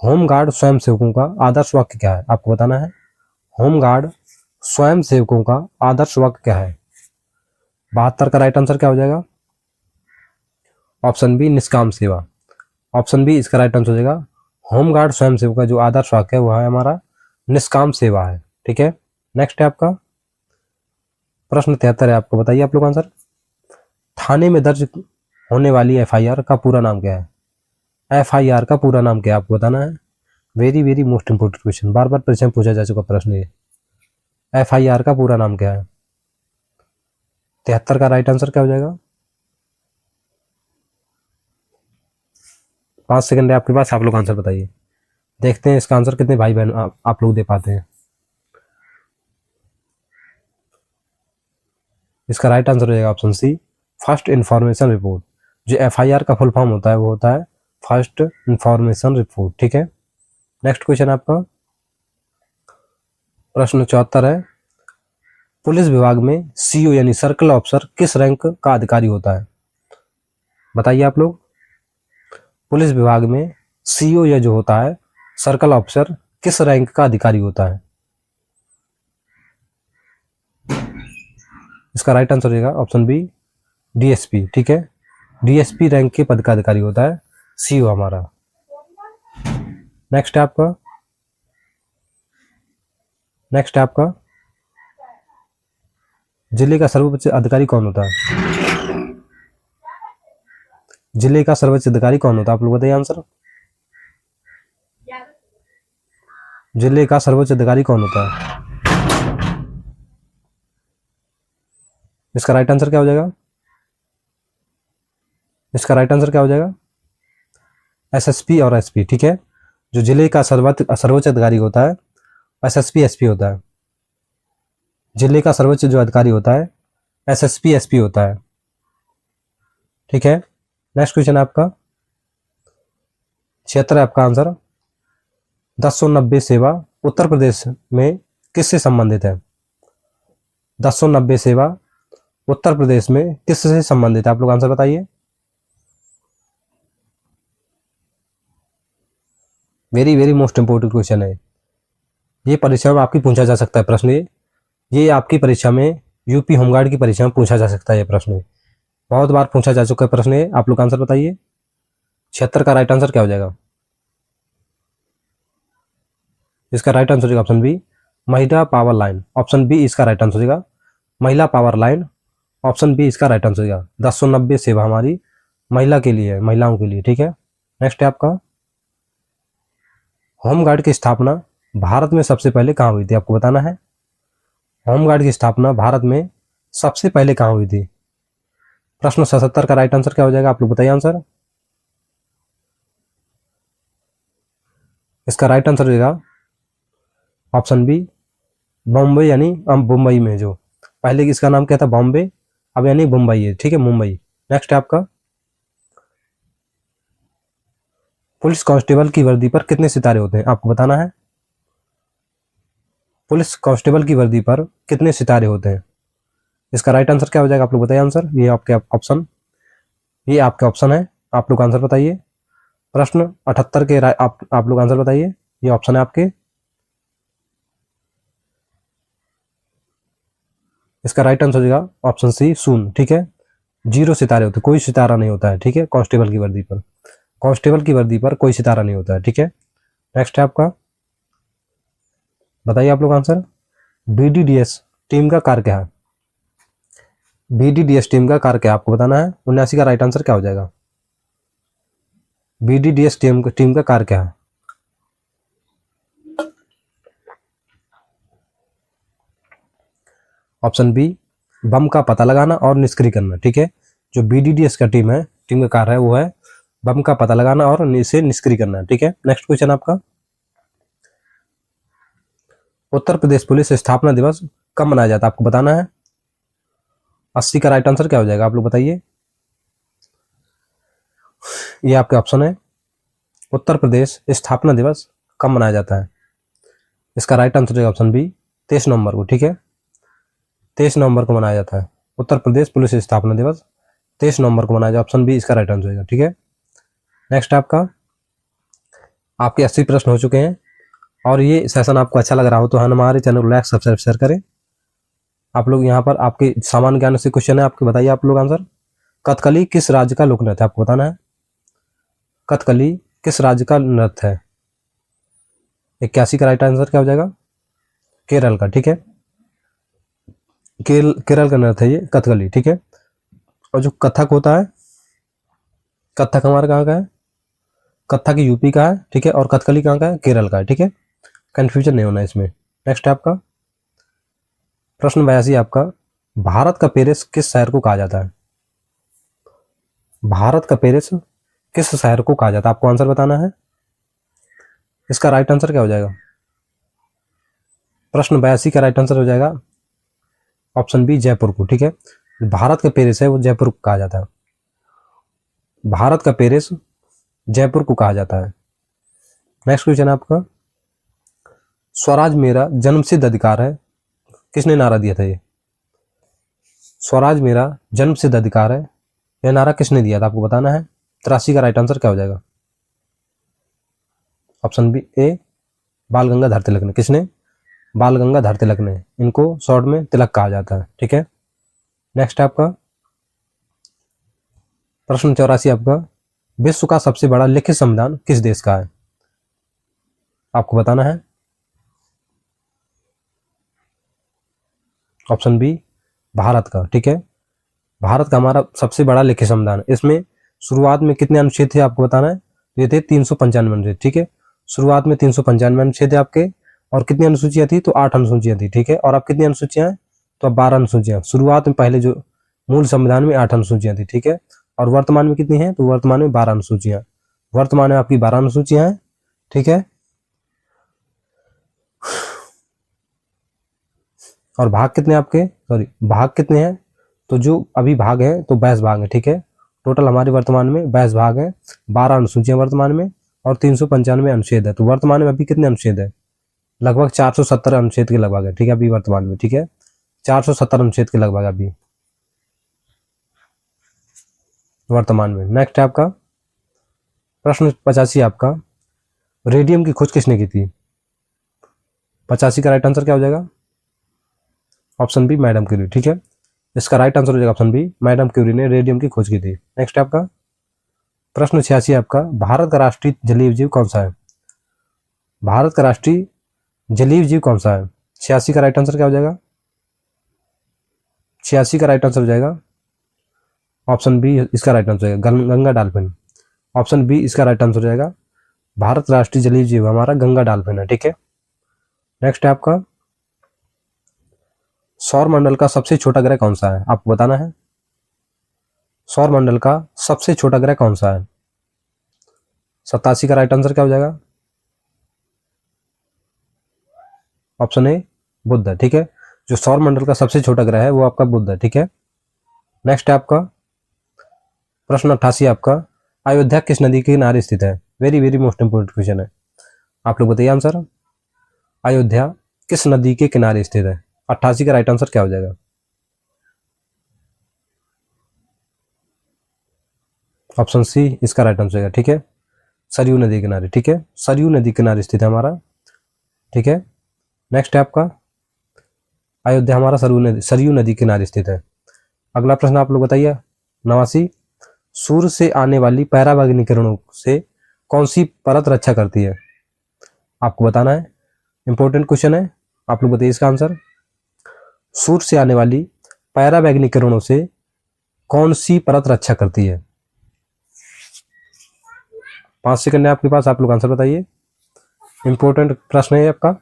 होमगार्ड स्वयंसेवकों का आदर्श वाक्य क्या है? आपको बताना है होमगार्ड स्वयंसेवकों का आदर्श वाक्य क्या है। 72 का राइट आंसर क्या हो जाएगा? ऑप्शन बी, निष्काम सेवा। ऑप्शन बी इसका राइट आंसर हो जाएगा। होमगार्ड स्वयंसेवक का जो आदर्श वाक्य है वह है हमारा निष्काम सेवा है। ठीक है, नेक्स्ट है आपका प्रश्न 73 है। आपको बताइए आप लोग आंसर। थाने में दर्ज होने वाली एफआईआर का पूरा नाम क्या है? एफआईआर का पूरा नाम क्या है आपको बताना है। Very very most important question, बार बार परीक्षा में पूछा जा चुका प्रश्न ये। एफआईआर का पूरा नाम क्या है? 73 का राइट आंसर क्या हो जाएगा? 5 सेकंड है आपके पास, आप लोग आंसर बताइए। देखते हैं इसका आंसर कितने भाई बहन आप लोग दे पाते हैं। इसका राइट आंसर हो जाएगा option C, first information report. जो एफआईआर का फुल फॉर्म होता है वो होता है फर्स्ट इंफॉर्मेशन रिपोर्ट। ठीक है, नेक्स्ट क्वेश्चन आपका प्रश्न 74 है, पुलिस विभाग में सीओ यानी सर्कल ऑफिसर किस रैंक का अधिकारी होता है? बताइए आप लोग। पुलिस विभाग में सीओ या जो होता है सर्कल ऑफिसर किस रैंक का अधिकारी होता है? इसका राइट आंसर हो जाएगा ऑप्शन बी, डीएसपी। ठीक है, डीएसपी रैंक के पद का अधिकारी होता है सीओ हमारा। नेक्स्ट है आपका जिले का सर्वोच्च अधिकारी कौन होता है? जिले का सर्वोच्च अधिकारी कौन होता है? आप लोग बताइए आंसर। जिले का सर्वोच्च अधिकारी कौन होता है? इसका राइट आंसर क्या हो जाएगा? इसका राइट आंसर क्या हो जाएगा? एसएसपी और एसपी। ठीक है, जो जिले का सर्वोच्च अधिकारी होता है एसएसपी एसपी होता है। जिले का सर्वोच्च जो अधिकारी होता है एसएसपी एसपी होता है। ठीक है, नेक्स्ट क्वेश्चन आपका 76 है आपका आंसर, 1090 सेवा उत्तर प्रदेश में किससे संबंधित है? 1090 सेवा उत्तर प्रदेश में किससे संबंधित है? आप लोग आंसर बताइए। Very very most important question है ये, परीक्षा में आपकी पूछा जा सकता है प्रश्न। ये आपकी परीक्षा में यूपी होमगार्ड की परीक्षा में पूछा जा सकता है ये प्रश्न, बहुत बार पूछा जा चुका है प्रश्न ये। आप लोग आंसर बताइए। 76 का राइट आंसर क्या हो जाएगा? इसका राइट आंसर हो जाएगा ऑप्शन बी, महिला पावर लाइन। ऑप्शन बी इसका राइट आंसर हो जाएगा, महिला पावर लाइन। ऑप्शन बी इसका राइट आंसर हो जाएगा। 1090 सेवा हमारी महिला के लिए है, महिलाओं के लिए। ठीक है, नेक्स्ट है आपका होमगार्ड की स्थापना भारत में सबसे पहले कहाँ हुई थी? आपको बताना है होमगार्ड की स्थापना भारत में सबसे पहले कहाँ हुई थी। प्रश्न 77 का राइट आंसर क्या हो जाएगा? आप लोग बताइए आंसर। इसका राइट आंसर हो जाएगा ऑप्शन बी, बॉम्बे, यानी मुंबई में। जो पहले इसका नाम क्या था? बॉम्बे, अब यानी मुंबई है। ठीक है, मुंबई। नेक्स्ट है आपका पुलिस कांस्टेबल की वर्दी पर कितने सितारे होते हैं? आपको बताना है पुलिस कांस्टेबल की वर्दी पर कितने सितारे होते हैं। इसका राइट आंसर क्या हो जाएगा? आप लोग बताइए आंसर। ये आपके ऑप्शन है, आप लोग आंसर बताइए। प्रश्न 78 के आप लोग आंसर बताइए। ये ऑप्शन है आपके। इसका राइट आंसर हो जाएगा ऑप्शन सी, शून्य। ठीक है, 0 सितारे होते, कोई सितारा नहीं होता है। ठीक है, कांस्टेबल की वर्दी पर कोई सितारा नहीं होता है। ठीक है, नेक्स्ट है आपका, बताइए आप लोग आंसर। बीडीडीएस टीम का कार्य क्या है? बीडीडीएस टीम का कार्य क्या है? आपको बताना है। 79 का राइट आंसर क्या हो जाएगा? BDDS टीम का कार्य क्या है? ऑप्शन बी, बम का पता लगाना और निष्क्रिय करना। ठीक है, जो BDDS का टीम का कार्य है वो है बम का पता लगाना और इसे निष्क्रिय करना। ठीक है, नेक्स्ट क्वेश्चन आपका, उत्तर प्रदेश पुलिस स्थापना दिवस कब मनाया जाता है? आपको बताना है। 80 का राइट आंसर क्या हो जाएगा, आप लोग बताइए। ये आपके ऑप्शन है, उत्तर प्रदेश स्थापना दिवस कब मनाया जाता है? इसका राइट आंसर है ऑप्शन बी, 23 नवंबर को। ठीक है, 23 नवंबर को मनाया जाता है उत्तर प्रदेश पुलिस स्थापना दिवस, 23 नवंबर को मनाया जाए। ऑप्शन बी इसका राइट आंसर है। ठीक है, नेक्स्ट आपका, आपके 80 प्रश्न हो चुके हैं और ये सेशन आपको अच्छा लग रहा हो तो हमारे चैनल को लाइक सब्सक्राइब शेयर करें। आप लोग यहाँ पर आपके सामान्य ज्ञान से क्वेश्चन है, आपके बताइए आप लोग आंसर। कथकली किस राज्य का लोक नृत्य है? आपको बताना है। कथकली किस राज्य का नृत्य है? 81 का राइट आंसर क्या हो जाएगा? केरल का। ठीक है, केरल का नृत्य है ये कथकली। ठीक है, और जो कथक होता है, कथक हमारा कहाँ का है? कथक यूपी का है। ठीक है, और कथकली कहाँ का है? केरल का है। ठीक है, कंफ्यूजन नहीं होना इसमें। नेक्स्ट है आपका प्रश्न 82 आपका, भारत का पेरिस किस शहर को कहा जाता है? भारत का पेरिस किस शहर को कहा जाता है? आपको आंसर बताना है। इसका राइट आंसर क्या हो जाएगा? प्रश्न 82 का राइट आंसर हो जाएगा ऑप्शन बी, जयपुर को। ठीक है, भारत का पेरिस है वो जयपुर को कहा जाता है। भारत का पेरिस जयपुर को कहा जाता है। नेक्स्ट क्वेश्चन आपका, स्वराज मेरा जन्मसिद्ध अधिकार है, किसने नारा दिया था? ये स्वराज मेरा जन्मसिद्ध अधिकार है, यह नारा किसने दिया था? आपको बताना है। 83 का राइट आंसर क्या हो जाएगा? ऑप्शन बी ए, बाल गंगाधर तिलक ने। किसने? बाल गंगाधर तिलक ने। इनको शॉर्ट में तिलक कहा जाता है। ठीक है, नेक्स्ट आपका प्रश्न 84 आपका, विश्व का सबसे बड़ा लिखित संविधान किस देश का है? आपको बताना है। ऑप्शन बी, भारत का। ठीक है, भारत का हमारा सबसे बड़ा लिखित संविधान। इसमें शुरुआत में कितने अनुच्छेद थे आपको बताना है। ये थे 395 अनुच्छेद। ठीक है, शुरुआत में 395 अनुच्छेद थे आपके, और कितनी अनुसूचियां थी? तो 8 अनुसूचियां थी। ठीक है, और अब कितनी अनुसूचियां हैं? तो अब 12 अनुसूचियां। शुरुआत में पहले जो मूल संविधान में 8 अनुसूचियां थी। ठीक है, और वर्तमान में कितनी है? तो वर्तमान में 12 अनुसूचियां। वर्तमान में आपकी 12 अनुसूचियां हैं। ठीक है, और भाग कितने आपके, सॉरी भाग कितने हैं? तो जो अभी भाग है तो 22 भाग है। ठीक है, टोटल हमारे वर्तमान में 22 भाग है, 12 अनुसूचियां वर्तमान में, और 395 अनुच्छेद है। तो वर्तमान में अभी कितने अनुच्छेद है? लगभग 470 अनुच्छेद के लगभग है। ठीक है, अभी वर्तमान में। ठीक है, 470 अनुच्छेद के लगभग अभी वर्तमान में। नेक्स्ट है आपका प्रश्न 85 आपका, रेडियम की खोज किसने की थी? 85 का राइट आंसर क्या हो जाएगा? Option B, madam Curie. ठीक है, इसका राइट आंसर हो जाएगा ऑप्शन बी, मैडम क्यूरी ने रेडियम की खोज की थी। नेक्स्ट आपका प्रश्न 86 आपका, भारत का राष्ट्रीय जलीय जीव कौन सा है? भारत का राष्ट्रीय जलीय जीव कौन सा है? 86 का राइट आंसर क्या हो जाएगा? 86 का राइट आंसर हो जाएगा ऑप्शन बी, इसका राइट आंसर है गंगा डॉल्फिन। ऑप्शन बी इसका राइट आंसर हो जाएगा, भारत राष्ट्रीय जलीय जीव हमारा गंगा डॉल्फिन है। ठीक है, नेक्स्ट है आपका, सौर मंडल का सबसे छोटा ग्रह कौन सा है? आपको बताना है। सौर मंडल का सबसे छोटा ग्रह कौन सा है? 87 का राइट आंसर क्या हो जाएगा? ऑप्शन ए, बुध है। ठीक है, जो सौर मंडल का सबसे छोटा ग्रह है वो आपका बुध है। ठीक है, नेक्स्ट है आपका प्रश्न 88 आपका, अयोध्या किस नदी के किनारे स्थित है? Very very most important question है, आप लोग बताइए आंसर। अयोध्या किस नदी के किनारे स्थित है? 88 का राइट आंसर क्या हो जाएगा? ऑप्शन सी इसका राइट आंसर है। ठीक है, सरयू नदी के किनारे। ठीक है, सरयू नदी के किनारे स्थित है हमारा। ठीक है, नेक्स्ट है आपका, अयोध्या हमारा सरयू नदी के किनारे स्थित है। अगला प्रश्न आप लोग बताइए 89, सूर्य से आने वाली पराबैंगनी किरणों से कौन सी परत रक्षा करती है? आपको बताना है, इंपॉर्टेंट क्वेश्चन है, आप लोग बताइए इसका आंसर। सूर्य से आने वाली पराबैंगनी किरणों से कौन सी परत रक्षा करती है? 5 सेकंड है आपके पास, आप लोग आंसर बताइए। इंपॉर्टेंट प्रश्न है आपका।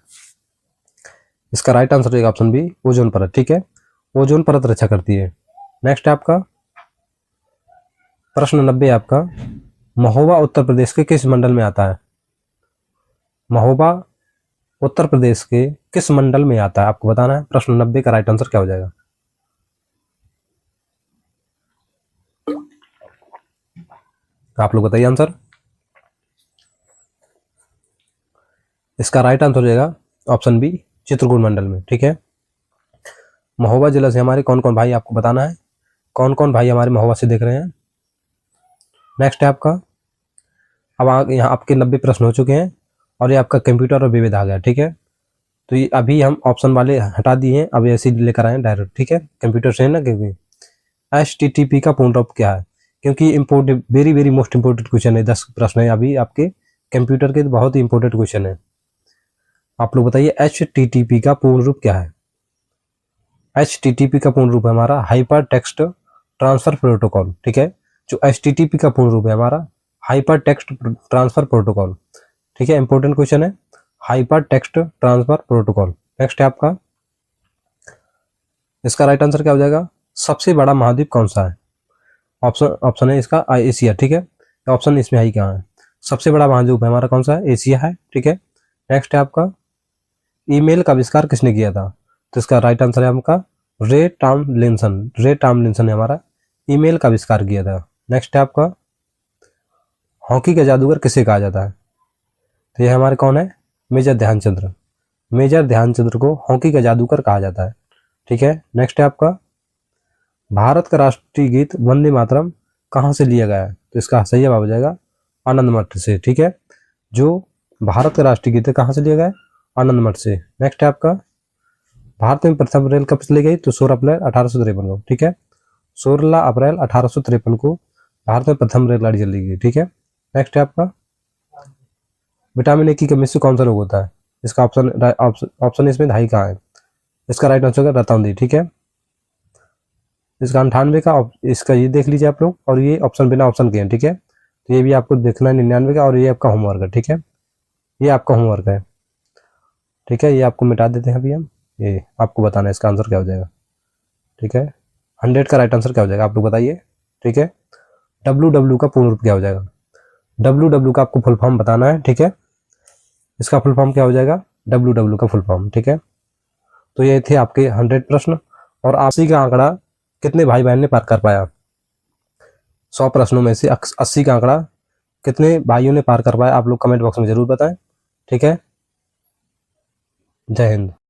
इसका राइट आंसर रहेगा ऑप्शन बी, ओजोन परत। ठीक है, ओजोन परत रक्षा करती है। नेक्स्ट है आपका प्रश्न 90 आपका, महोबा उत्तर प्रदेश के किस मंडल में आता है? महोबा उत्तर प्रदेश के किस मंडल में आता है, आपको बताना है। प्रश्न 90 का राइट आंसर क्या हो जाएगा? आप लोग बताइए आंसर। इसका राइट आंसर हो जाएगा ऑप्शन बी, चित्रकूट मंडल में। ठीक है, महोबा जिला से हमारे कौन कौन भाई, आपको बताना है कौन कौन भाई हमारे महोबा से देख रहे हैं। नेक्स्ट है आपका, अब यहाँ आपके 90 प्रश्न हो चुके हैं और ये आपका कंप्यूटर और विविध आ गया। ठीक है, तो ये अभी हम ऑप्शन वाले हटा दिए हैं, अब ऐसे लेकर आए हैं डायरेक्ट। ठीक है, कंप्यूटर से है ना, क्योंकि HTTP का पूर्ण रूप क्या है, क्योंकि important, very very most important question है। 10 प्रश्न है अभी आपके कंप्यूटर के, बहुत ही इंपॉर्टेंट क्वेश्चन है। आप लोग बताइए HTTP का पूर्ण रूप क्या है? HTTP का पूर्ण रूप है हमारा हाइपर टेक्स्ट ट्रांसफर प्रोटोकॉल। ठीक है, जो HTTP का पूर्ण रूप है हमारा हाइपर टेक्स्ट ट्रांसफर प्रोटोकॉल। ठीक है, इंपॉर्टेंट क्वेश्चन है, hyper text transfer protocol. Next है आपका, इसका राइट आंसर क्या हो जाएगा? सबसे बड़ा महाद्वीप कौन सा है? ऑप्शन है इसका एशिया। ठीक है, ऑप्शन इसमें है क्या है? सबसे बड़ा महाद्वीप है हमारा कौन सा है? एशिया है। ठीक है, नेक्स्ट है आपका, ईमेल का आविष्कार किसने किया था? तो इसका राइट आंसर है आपका रे टॉमलिंसन। रे टॉमलिंसन ने हमारा ईमेल का आविष्कार किया था। नेक्स्ट है आपका, हॉकी का जादूगर किसे कहा जाता है? तो ये हमारे कौन है? मेजर ध्यानचंद्र। मेजर ध्यानचंद्र को हॉकी का जादूगर कहा जाता है। ठीक है, नेक्स्ट है आपका, भारत का राष्ट्रीय गीत वंदे मातरम कहाँ से लिया गया है? तो इसका सही जवाब हो जाएगा आनंद मठ से। ठीक है, जो भारत का राष्ट्रीय गीत है कहाँ से लिया गया है? आनंद मठ से। नेक्स्ट है आपका, भारत में प्रथम रेल कब चली गई? तो 16 अप्रैल 1853 को। ठीक है, 16 अप्रैल 1853 को भारत में प्रथम रेलगाड़ी चली गई। ठीक है, नेक्स्ट है आपका, विटामिन ए की कमी से कौन सा रोग होता है? इसका ऑप्शन इसमें धाई कहाँ है? इसका राइट आंसर होगा रतौंधी। ठीक है, इसका 98 का, इसका ये देख लीजिए आप लोग, और ये ऑप्शन बिना ऑप्शन के हैं। ठीक है, तो ये भी आपको देखना है 99 का, और ये आपका होमवर्क है। ठीक है, ये आपका होमवर्क है। ठीक है, ये आपको मिटा देते हैं अभी हम, ये आपको बताना है इसका आंसर क्या हो जाएगा। ठीक है, 100 का राइट आंसर क्या हो जाएगा, आप लोग बताइए। ठीक है, WW का पूर्ण रूप क्या हो जाएगा? WW का आपको फुल फॉर्म बताना है। ठीक है, इसका फुल फॉर्म क्या हो जाएगा? WW का फुल फॉर्म। ठीक है, तो ये थे आपके 100 प्रश्न, और आपसी का आंकड़ा कितने भाई बहन ने पार कर पाया? 100 प्रश्नों में से 80 का आंकड़ा कितने भाइयों ने पार कर पाया? आप लोग कमेंट बॉक्स में जरूर बताएं। ठीक है, जय हिंद।